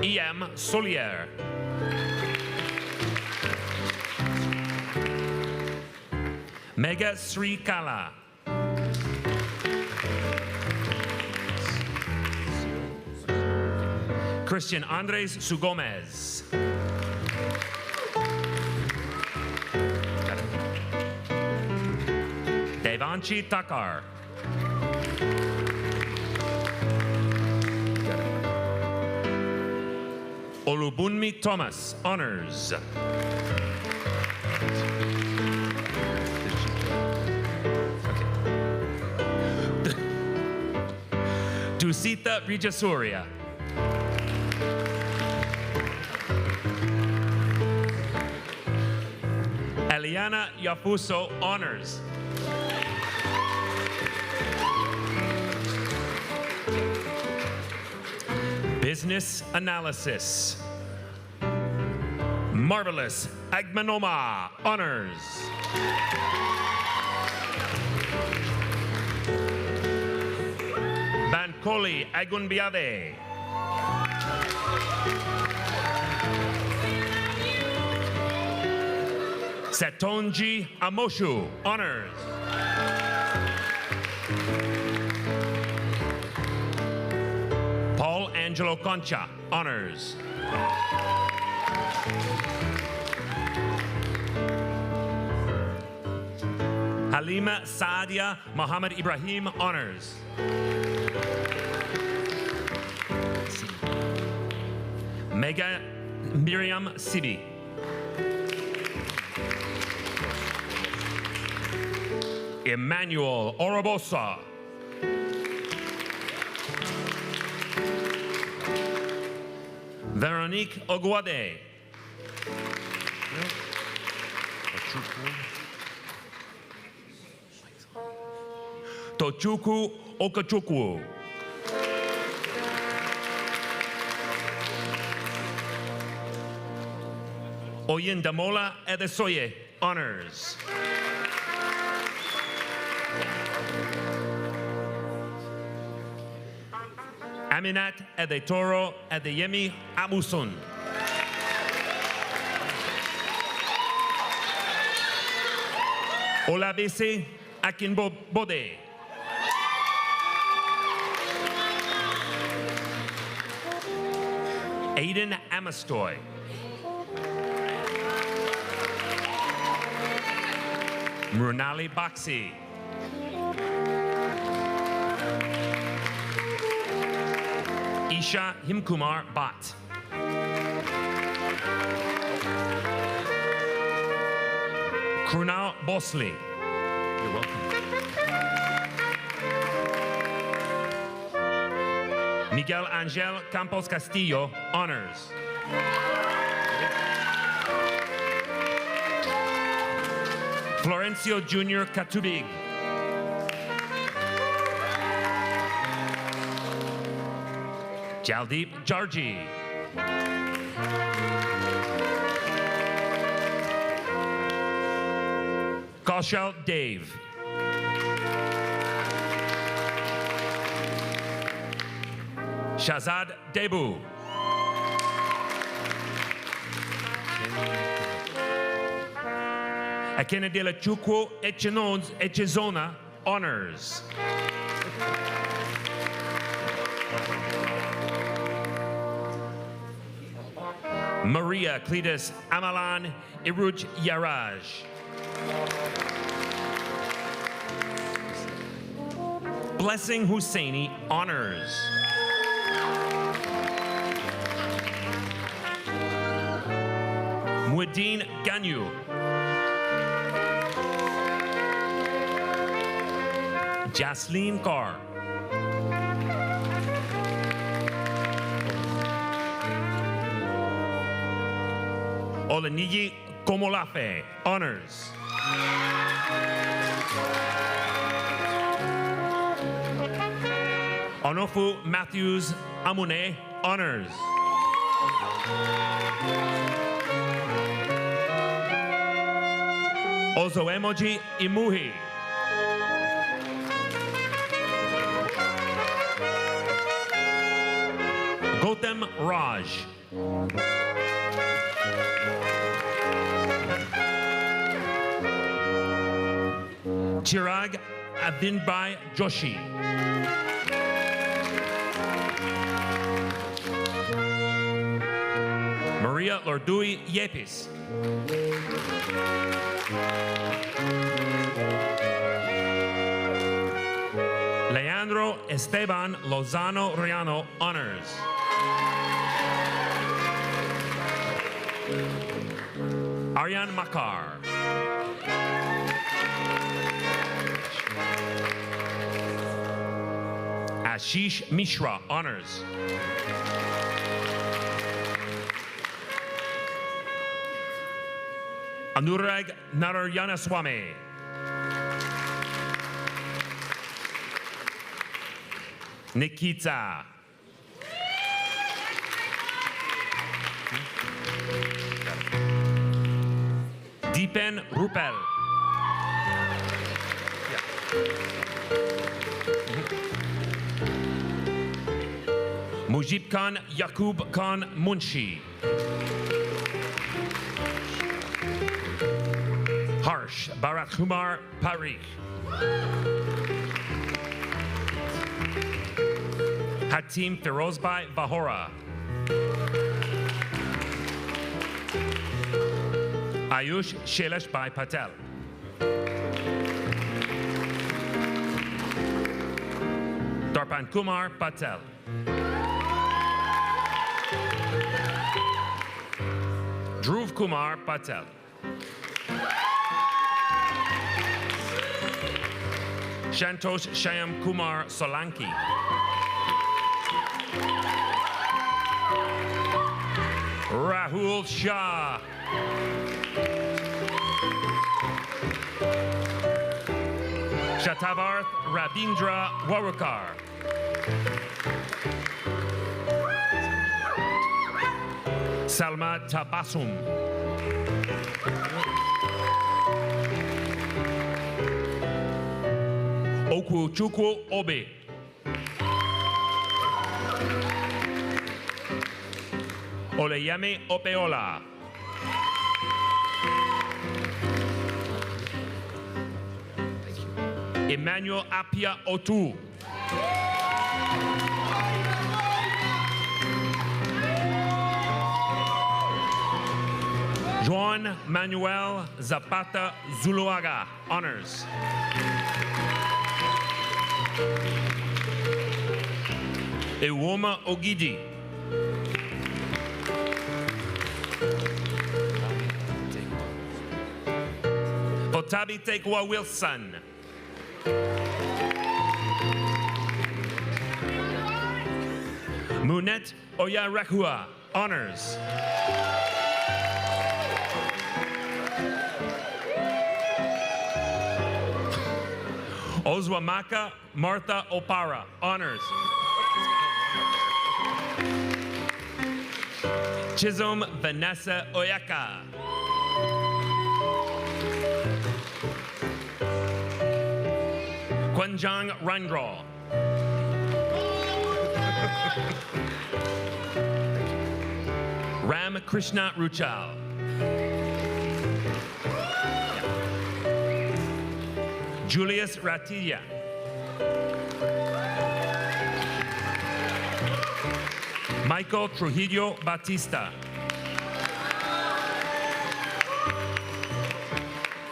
E.M. Solier. Mega Sri Kala. Christian Andres Sugomez. Devanchi Takar. Olubunmi Thomas, honors. Tusita Rijasuria. Eliana Yafuso, honors. Business analysis. Marvelous Agmanoma, honors. Bankoli Agunbiade. Setonji Amoshu, honors. Paul Angelo Concha, honors. Halima Saadia Muhammad Ibrahim, honors. Mega Miriam Sibi. Emmanuel Orobosa. Veronique Ogwade. Tochukwu Okachukwu. Oyindamola Adesoye, honors. Aminat Adetoro Adeyemi Amusun. Olabese Akinbo Bode. Aiden Amastoy. Mrunali Baxi. Isha Himkumar Bhatt. Krunal Bosley. You're welcome. Miguel Angel Campos Castillo, honors. Florencio Jr. Katubig. Jaldeep Jarji. Kaushal Dave. Shazad Debu. Akenedela Chukwu Echezona, honors. Maria Cletus Amalan Iruj Yaraj. Blessing Husseini, honors. Mueddin Ganyu. Jasleen Carr. Oleniji Komolafe, honors. Onofu Matthews Amune, honors. Ozoemoji Imuhi. Gautam Raj. Chirag Avinbhai Joshi. Maria Lordui Yepis. Leandro Esteban Lozano Riano, honors. Aryan Makar. Ashish Mishra, honors. Anurag Narayanaswamy. Nikita. Deepen Rupel. Mujib Khan Yaqub Khan Munshi. Harsh Bharat Kumar Parikh. Hatim Firozbhai Vahora. Ayush Shailashbhai Patel. Darpan Kumar Patel. Dhruv Kumar Patel. Shantosh Shyam Kumar Solanki. Rahul Shah. Shatavarth Rabindra Warukar. Salma Tabassum. Okuchukwu Obe. Oleyemi Opeola. Emmanuel Apia Otu. Juan Manuel Zapata Zuluaga, honors. Ewoma Ogidi. Otabi Tekwa Wilson. Munet Oyarekua, honors. Ozwamaka Martha Opara, honors. Chisholm Vanessa Oyaka. Kwanjang Rangro. Ram Krishna Ruchal. Julius Ratilla. Michael Trujillo Batista.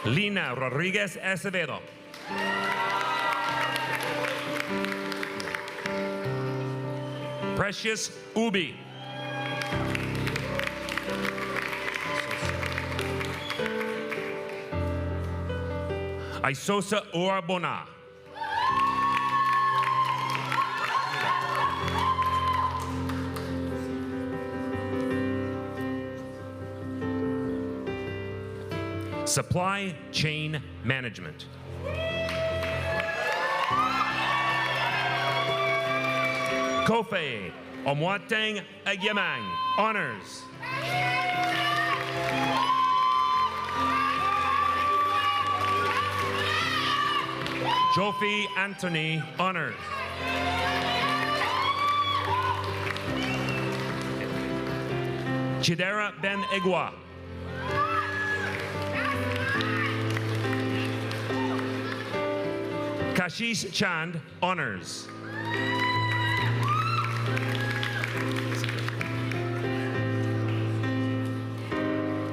Lina Rodriguez Acevedo. Precious Ubi. Isosa Urbona. Supply chain management. Kofe Omwateng Agyamang, honors. Jofi Anthony, honors. Chidera Ben Egwa. Kashish Chand, honors.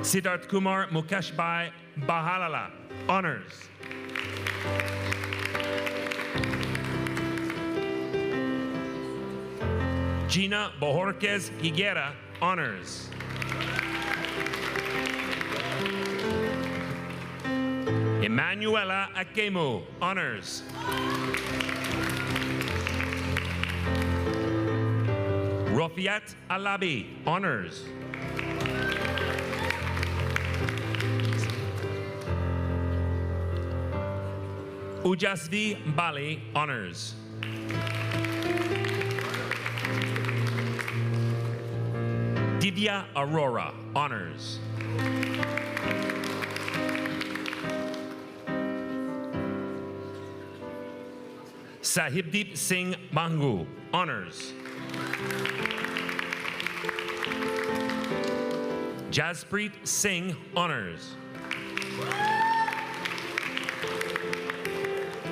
Siddharth Kumar Mukeshbai Bahalala, honors. Gina Bojorquez Higuera, honors. Emanuela Akemu, honors. Rofiat Alabi, honors. Ujasvi Bali, honors. Divya Aurora, honors. Sahibdeep Singh Bangu, honors. Jaspreet Singh, honors.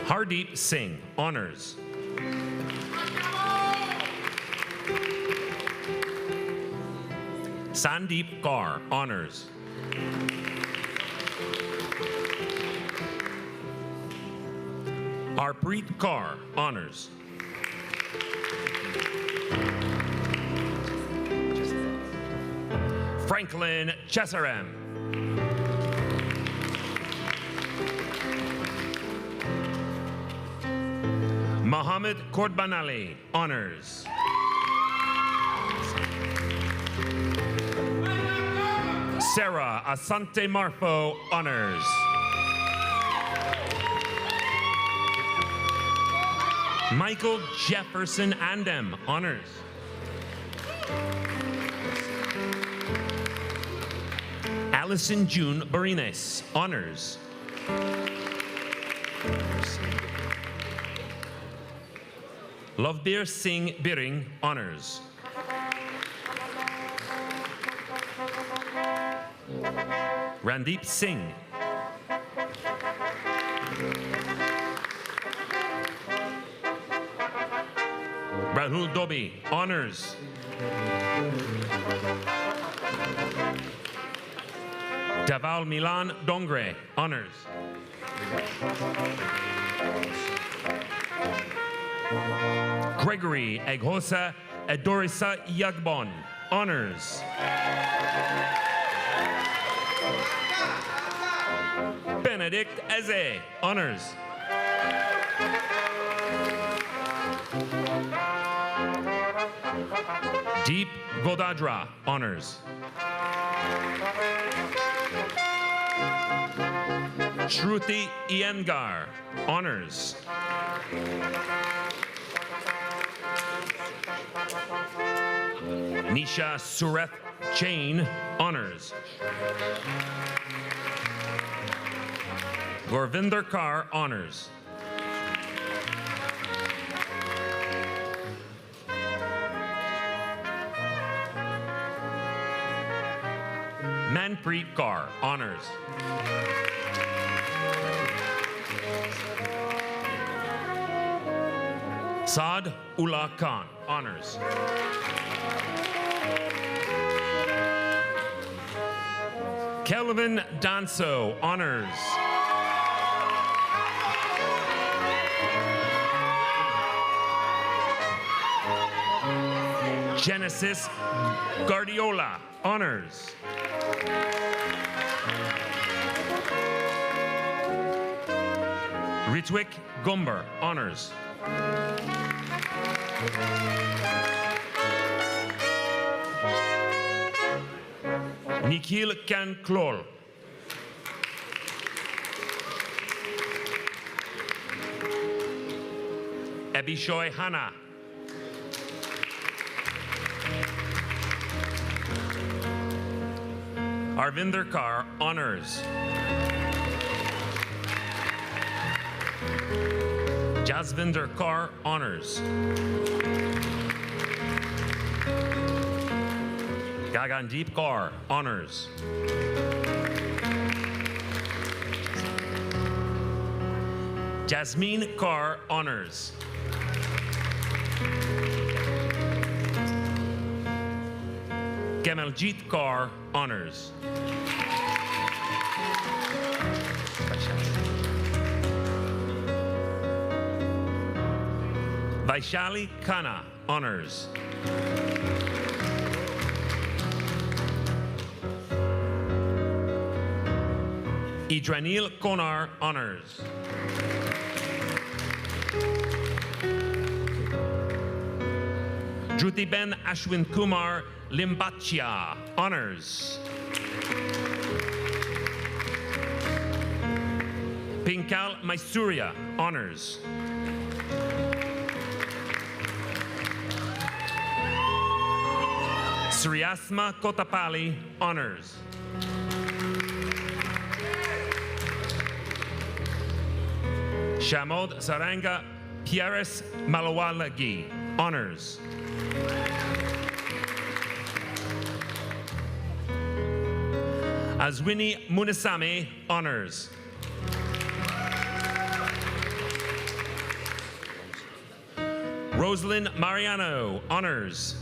Hardeep Singh, honors. Sandeep Kaur, honors. Harpreet Kaur, honors. Franklin Chesaram. Mohammed Kordbanali, honors. Sarah Asante Marfo, honors. Michael Jefferson Andem, honors. Allison June Barines, honors. Lovebir Singh Biring, honors. Randeep Singh. Rahul Dobi, honors. Daval Milan Dongre, honors. Gregory Eghosa Edorisa Yagbon, honors. Benedict Eze, honors. Deep Godadra, honors. Shruti Iyengar, honors. Nisha Sureth Chain, honors. Gorvinder Kaur, honors. Manpreet Kaur, honors. Saad Ullah Khan, honors. Kelvin Danso, honors. Genesis Guardiola, honors. Ritwik Gumber, honors. Nikhil Kanklol. Abishoy Hana. Arvinder Kaur, honors. Jasvinder Kaur, honors. Gagandeep Kaur, honors. Jasmine Kaur, honors. Kamaljit Kaur, honors. Vaishali Khanna, honors. Idranil Konar, honors. Jyotiben Ashwin Kumar Limbachia, honors. Pinkal Maisuria, honors. Sriyasma Kotapalli, honors. Shamod Saranga Pieres Malawalagi, honors. Azwini Munisame, honors. Rosalind Mariano, honors.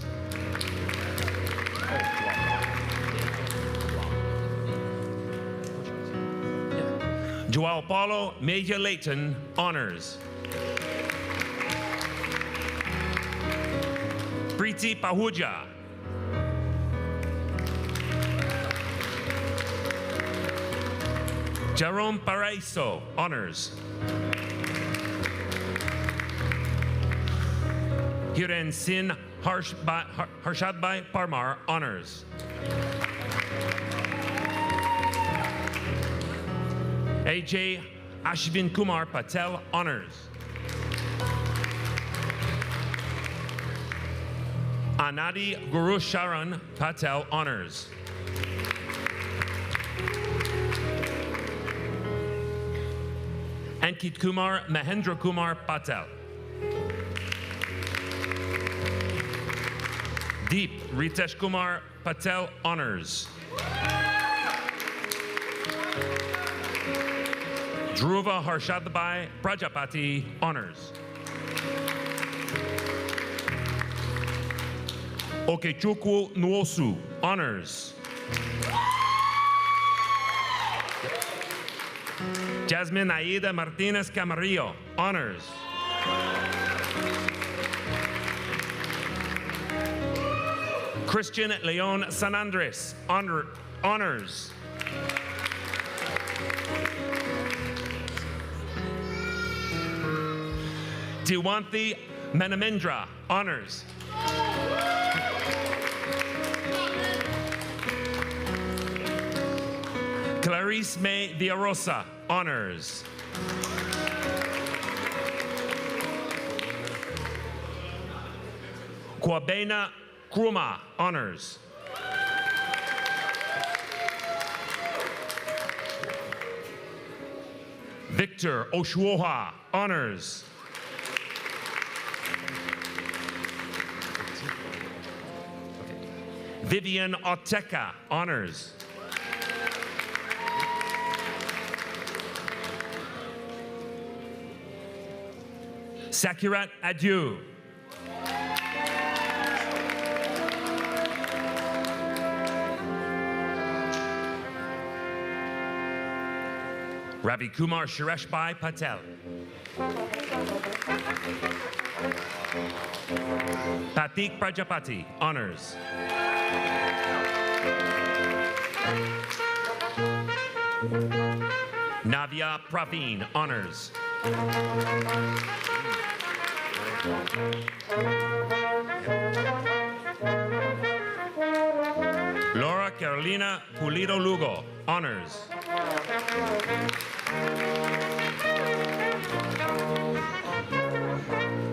Joao Paulo Meja Leighton, honors. Preeti Pahuja. Jerome Paraiso, honors. Hiren Sin Harshadbai Parmar, honors. AJ Ashvin Kumar Patel, honors. Anadi Guru Sharan Patel, honors. Ankit Kumar Mahendra Kumar Patel. Deep Ritesh Kumar Patel, honors. Dhruva Harshadbai Prajapati, honors. Okechukwu Nwosu, honors. Jasmine Aida Martinez Camarillo, honors. Christian Leon San Andres, honors. Tiwanthi Manamendra, honors. Clarice May Villarosa, honors. Kwabena Kruma, honors. Victor Oshuoha, honors. Vivian Oteka, honors. Sakirat Adieu. Ravi Kumar Sureshbhai Patel. Patik Prajapati, honors. Navya Praveen, honors. Laura Carolina Pulido Lugo, honors.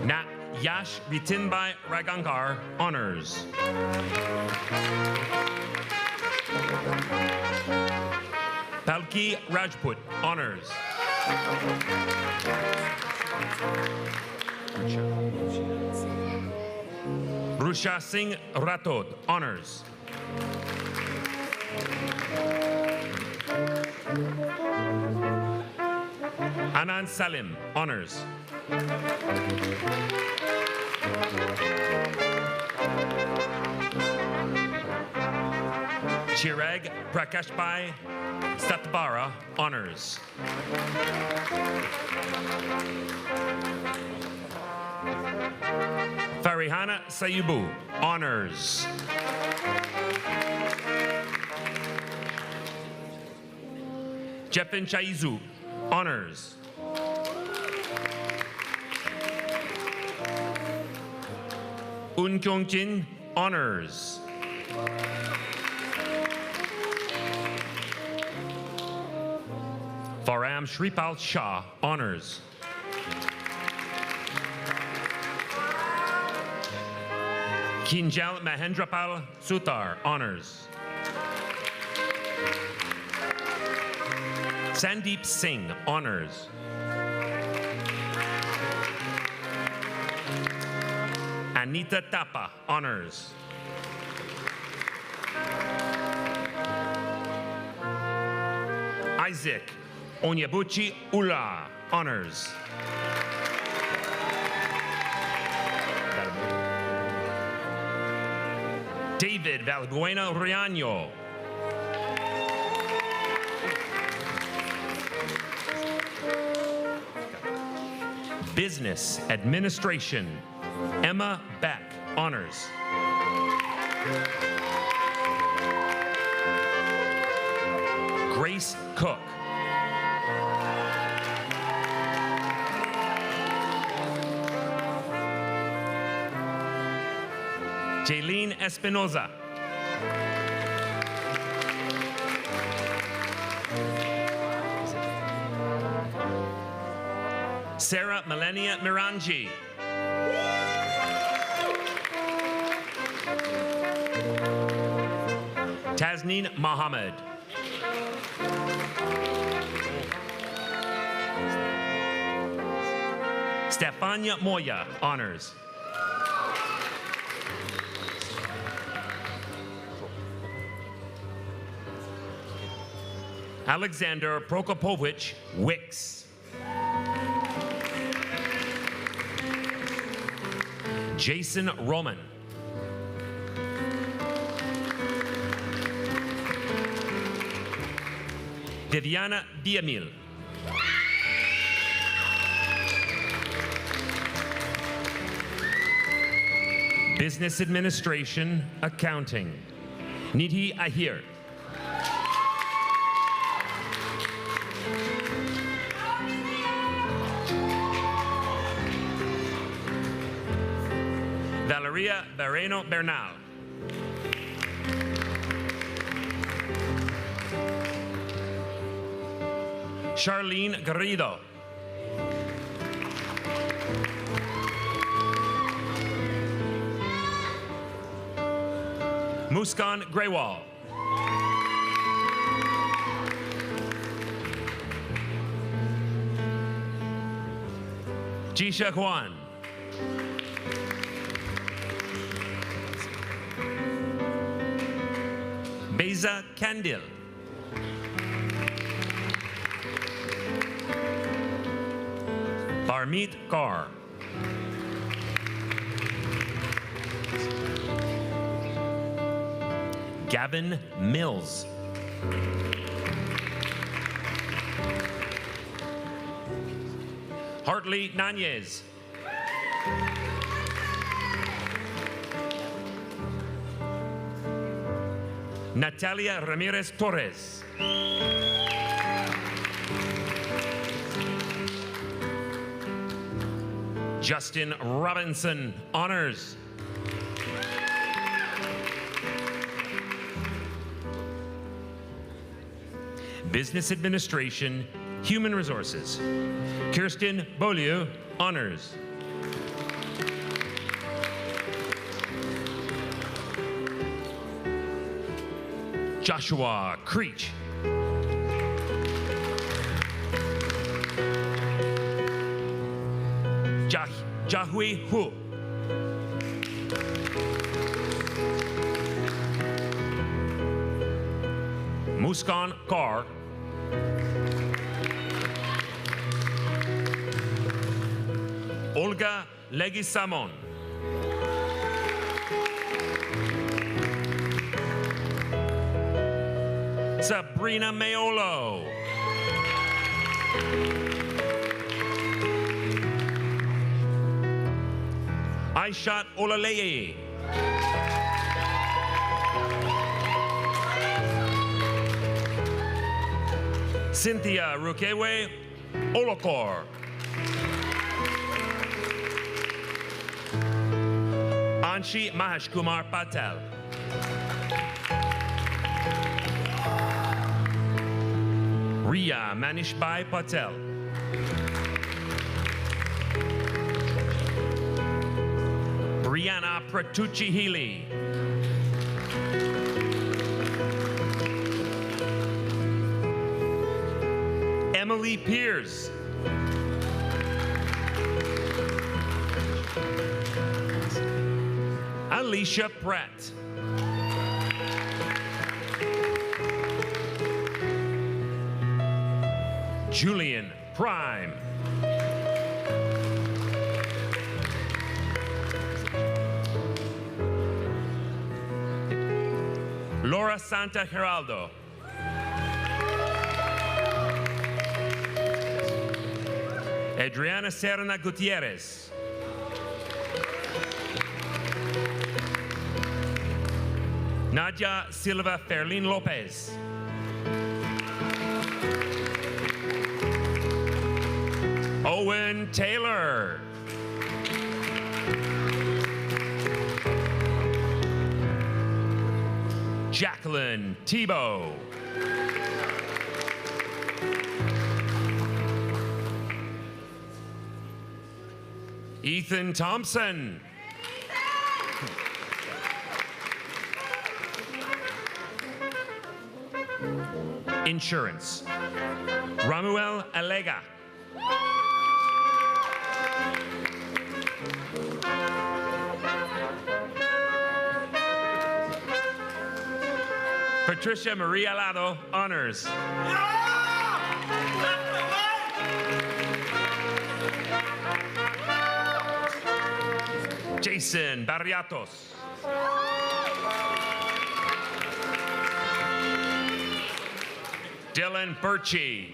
Nat Yash Ritinbai Ragankar, honors. Palki Rajput, honors. Rusha Singh Rathod, honors. Anand Salim, honors. Chirag Prakashbhai Satbara, honors. Farihana Sayubu, honors. Jeffin Chaizu, honors. Un Kyung Jin, honors. Faram Shripal Shah, honors. Kinjal Mahendrapal Sutar, honors. Sandeep Singh, honors. Anita Tapa, honors. Isaac Onyebuchi Ula, honors. David Valbuena Riaño. Business Administration, Emma Beck, honors. Grace Cook. Jaylene Espinoza. Sarah Melania Miranji. Tasneen Mohammed. Stefania Moya, honors. Alexander Prokopovich Wicks. Jason Roman. Viviana Villamil. Business Administration, Accounting, Nidhi Ahir. Valeria Barreno Bernal. Charlene Garrido. Muskan Greywal. Jisha Kwan. Beza Kandil. Barmeet Kaur. Gavin Mills. Hartley Nanez. Natalia Ramirez Torres. Justin Robinson, honors. Business Administration, Human Resources. Kirsten Beaulieu, honors. Joshua Creech. Jahui Hu. Muskan Kaur. Olga Leguizamon. Sabrina Mayolo. Aishat Olaleye. Cynthia Rukewe Olokor. Anshi Maheshkumar Patel. Riya Manishbhai Patel. Brianna Pratucci Healy. Emily Pierce. Alicia Pratt. Julian Prime. Laura Santa Geraldo. Adriana Serna Gutierrez. Nadia Silva Ferlin Lopez. Owen Taylor. Jacqueline Tebow. Ethan Thompson. Insurance. Ramuel Alega. Patricia Maria Lado, honors. Jason Barriatos. Dylan Birchie.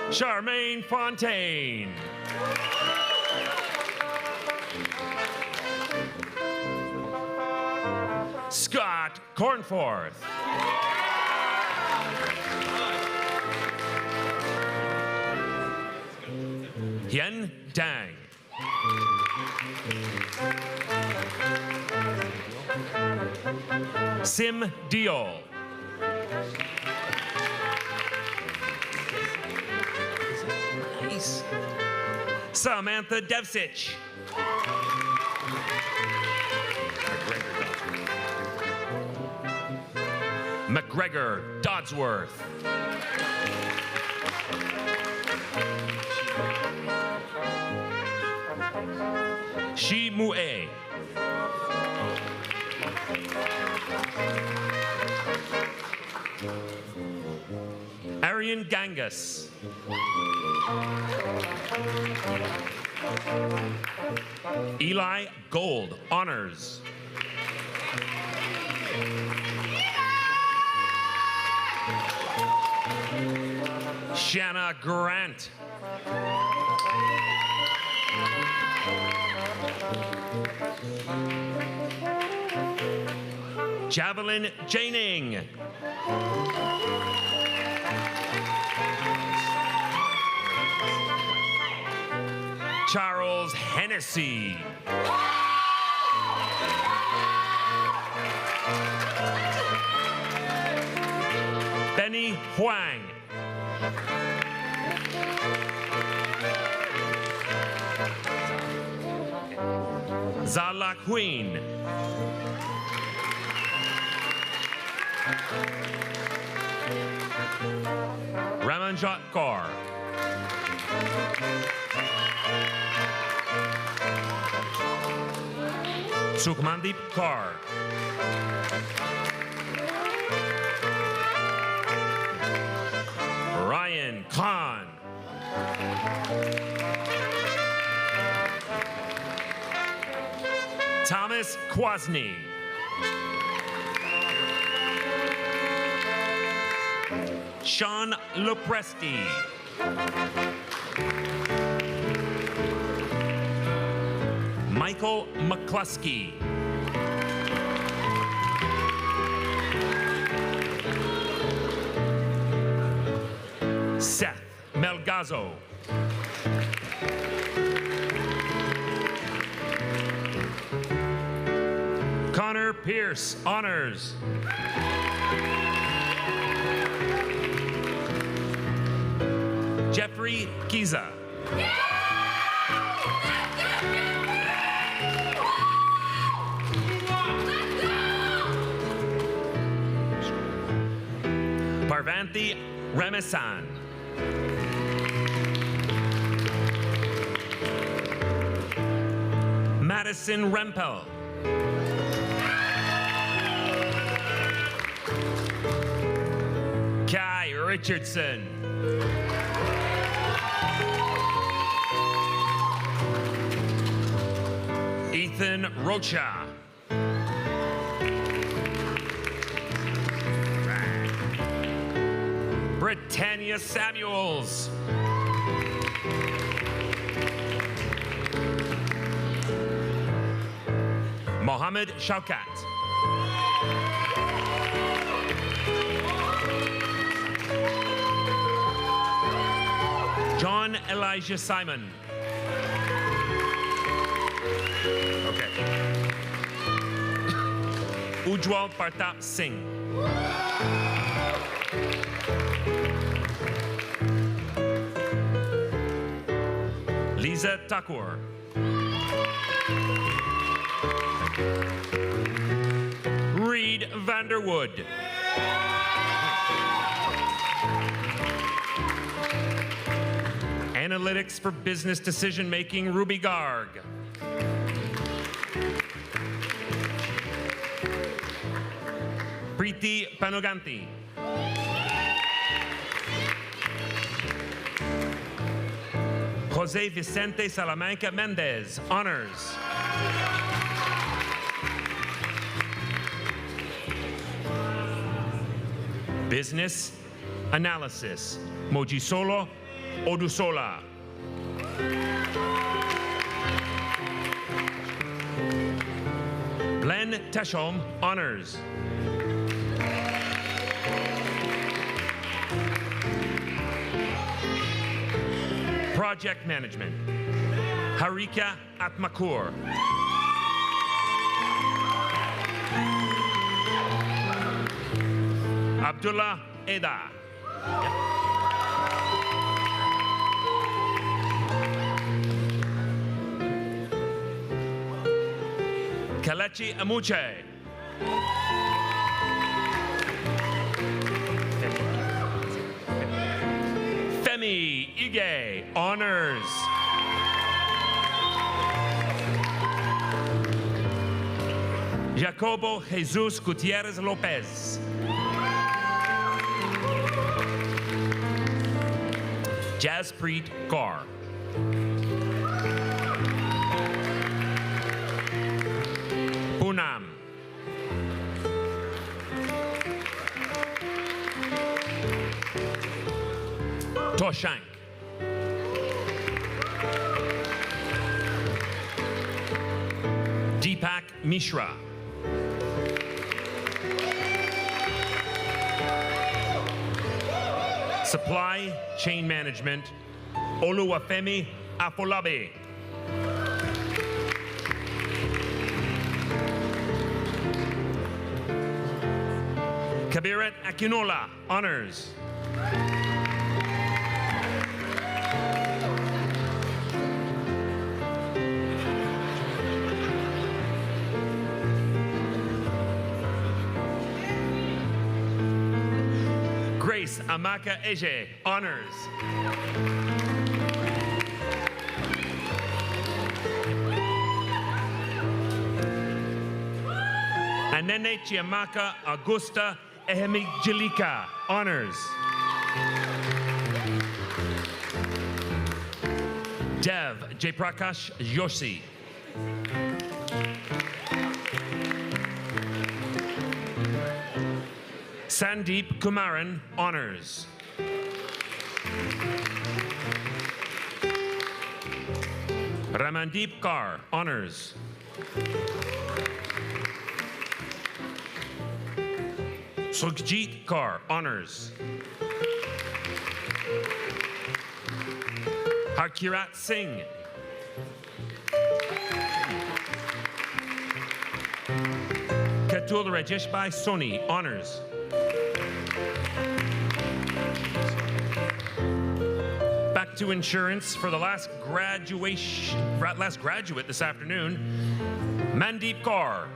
Charmaine Fontaine. Scott Cornforth. Yen Dang. Sim Diol. Nice. Samantha Devsich. McGregor Dodsworth. Shi Mue. Arian Gangas. Eli Gold, honors. Shanna Grant. Javelin Janing. Charles Hennessy. Benny Huang. Zala Queen. Ramanjot Kaur. Sukhmandeep Kaur. Ryan Khan. Thomas Kwasny. Sean Lopresti. Michael McCluskey. Seth Melgazo. Connor Pierce, honors. Jeffrey Kiza. Parvanthi Ramasan. Madison Rempel. Kai Richardson. Ethan Rocha. Britannia Samuels. Mohammed Shaukat. John Elijah Simon. Okay. Ujwal Partap Singh. Lisa Takur. Reed Vanderwood. Analytics for Business Decision Making, Ruby Garg. Preeti Panoganti. Jose Vicente Salamanca Mendez, honors. Business Analysis, Mojisolo Odusola. Glenn Teshom, honors. Project Management, Harika Atmakur. Abdullah Eda. Kalechi Amuche. Femi Ige, honors. Jacobo Jesus Gutierrez Lopez. Jaspreet Kaur. Poonam. Toshank. Deepak Mishra. Supply Chain Management, Oluwafemi Afolabi. Kabiret Akinola, honors. Grace Amaka Eje, honors. Anene Chiamaka Augusta Ehemijilika, honors. Dev Jaiprakash Yoshi. Sandeep Kumaran, honors. Ramandeep Kaur, honors. Sukhjit Kaur, honors. Harkirat Singh. Katul Rajeshbhai Soni, honors. Back to insurance for the last graduate this afternoon, Mandeep Kaur.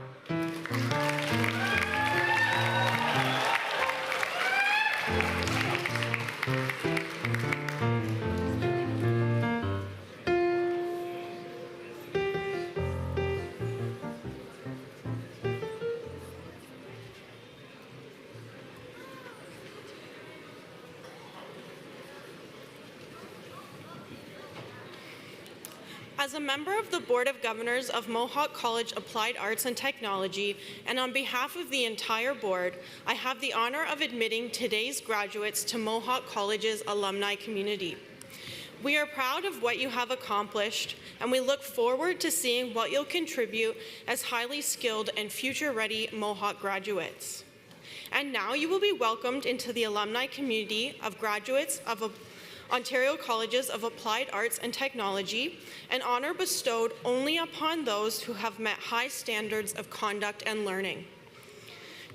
As a member of the Board of Governors of Mohawk College Applied Arts and Technology, and on behalf of the entire board, I have the honor of admitting today's graduates to Mohawk College's alumni community. We are proud of what you have accomplished, and we look forward to seeing what you'll contribute as highly skilled and future-ready Mohawk graduates. And now you will be welcomed into the alumni community of graduates of Ontario Colleges of Applied Arts and Technology, an honor bestowed only upon those who have met high standards of conduct and learning.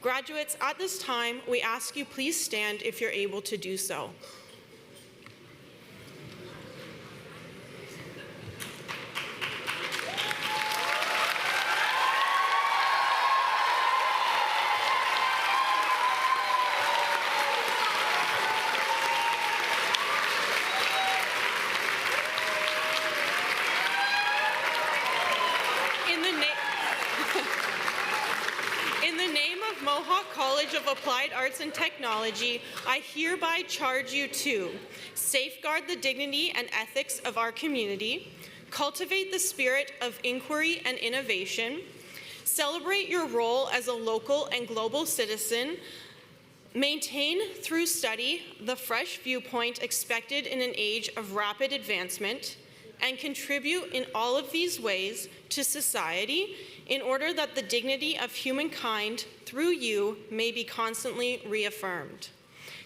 Graduates, at this time, we ask you please stand if you're able to do so. Of Applied Arts and Technology, I hereby charge you to safeguard the dignity and ethics of our community, cultivate the spirit of inquiry and innovation, celebrate your role as a local and global citizen, maintain through study the fresh viewpoint expected in an age of rapid advancement, and contribute in all of these ways to society in order that the dignity of humankind through you may be constantly reaffirmed.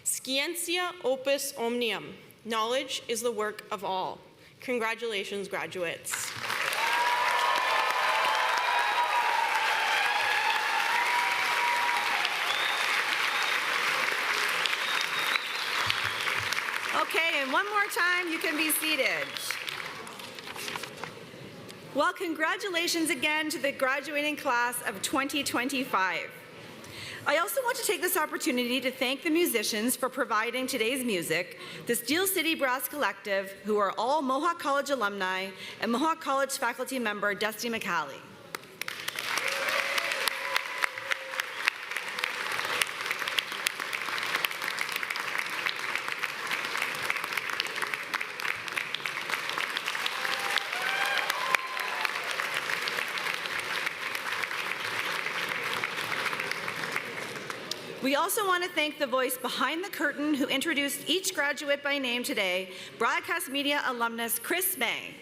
Scientia opus omnium. Knowledge is the work of all. Congratulations, graduates. Okay, and one more time, you can be seated. Well, congratulations again to the graduating class of 2025. I also want to take this opportunity to thank the musicians for providing today's music, the Steel City Brass Collective, who are all Mohawk College alumni, and Mohawk College faculty member Dusty McKeil. We also want to thank the voice behind the curtain who introduced each graduate by name today, Broadcast Media alumnus Chris May.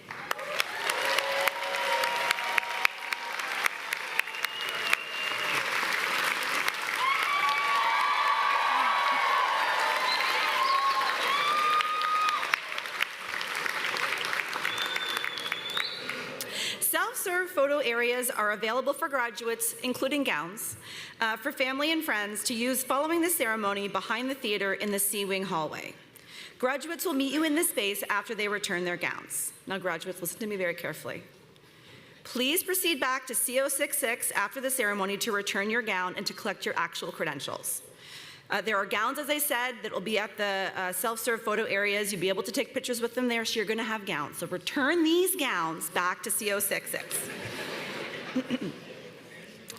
Self-serve photo areas are available for graduates, including gowns, for family and friends to use following the ceremony behind the theater in the C-Wing hallway. Graduates will meet you in this space after they return their gowns. Now, graduates, listen to me very carefully. Please proceed back to CO66 after the ceremony to return your gown and to collect your actual credentials. There are gowns, as I said, that will be at the self-serve photo areas. You'll be able to take pictures with them there, so you're going to have gowns. So return these gowns back to CO66.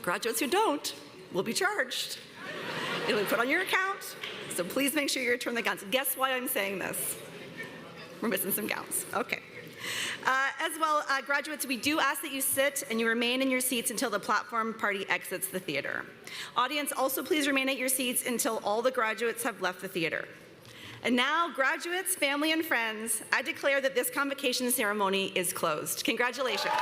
Graduates who don't will be charged. It'll be put on your account, so please make sure you return the gowns. Guess why I'm saying this? We're missing some gowns. Okay. As well, graduates, we do ask that you sit and you remain in your seats until the platform party exits the theater. Audience, also please remain at your seats until all the graduates have left the theater. And now, graduates, family, and friends, I declare that this convocation ceremony is closed. Congratulations.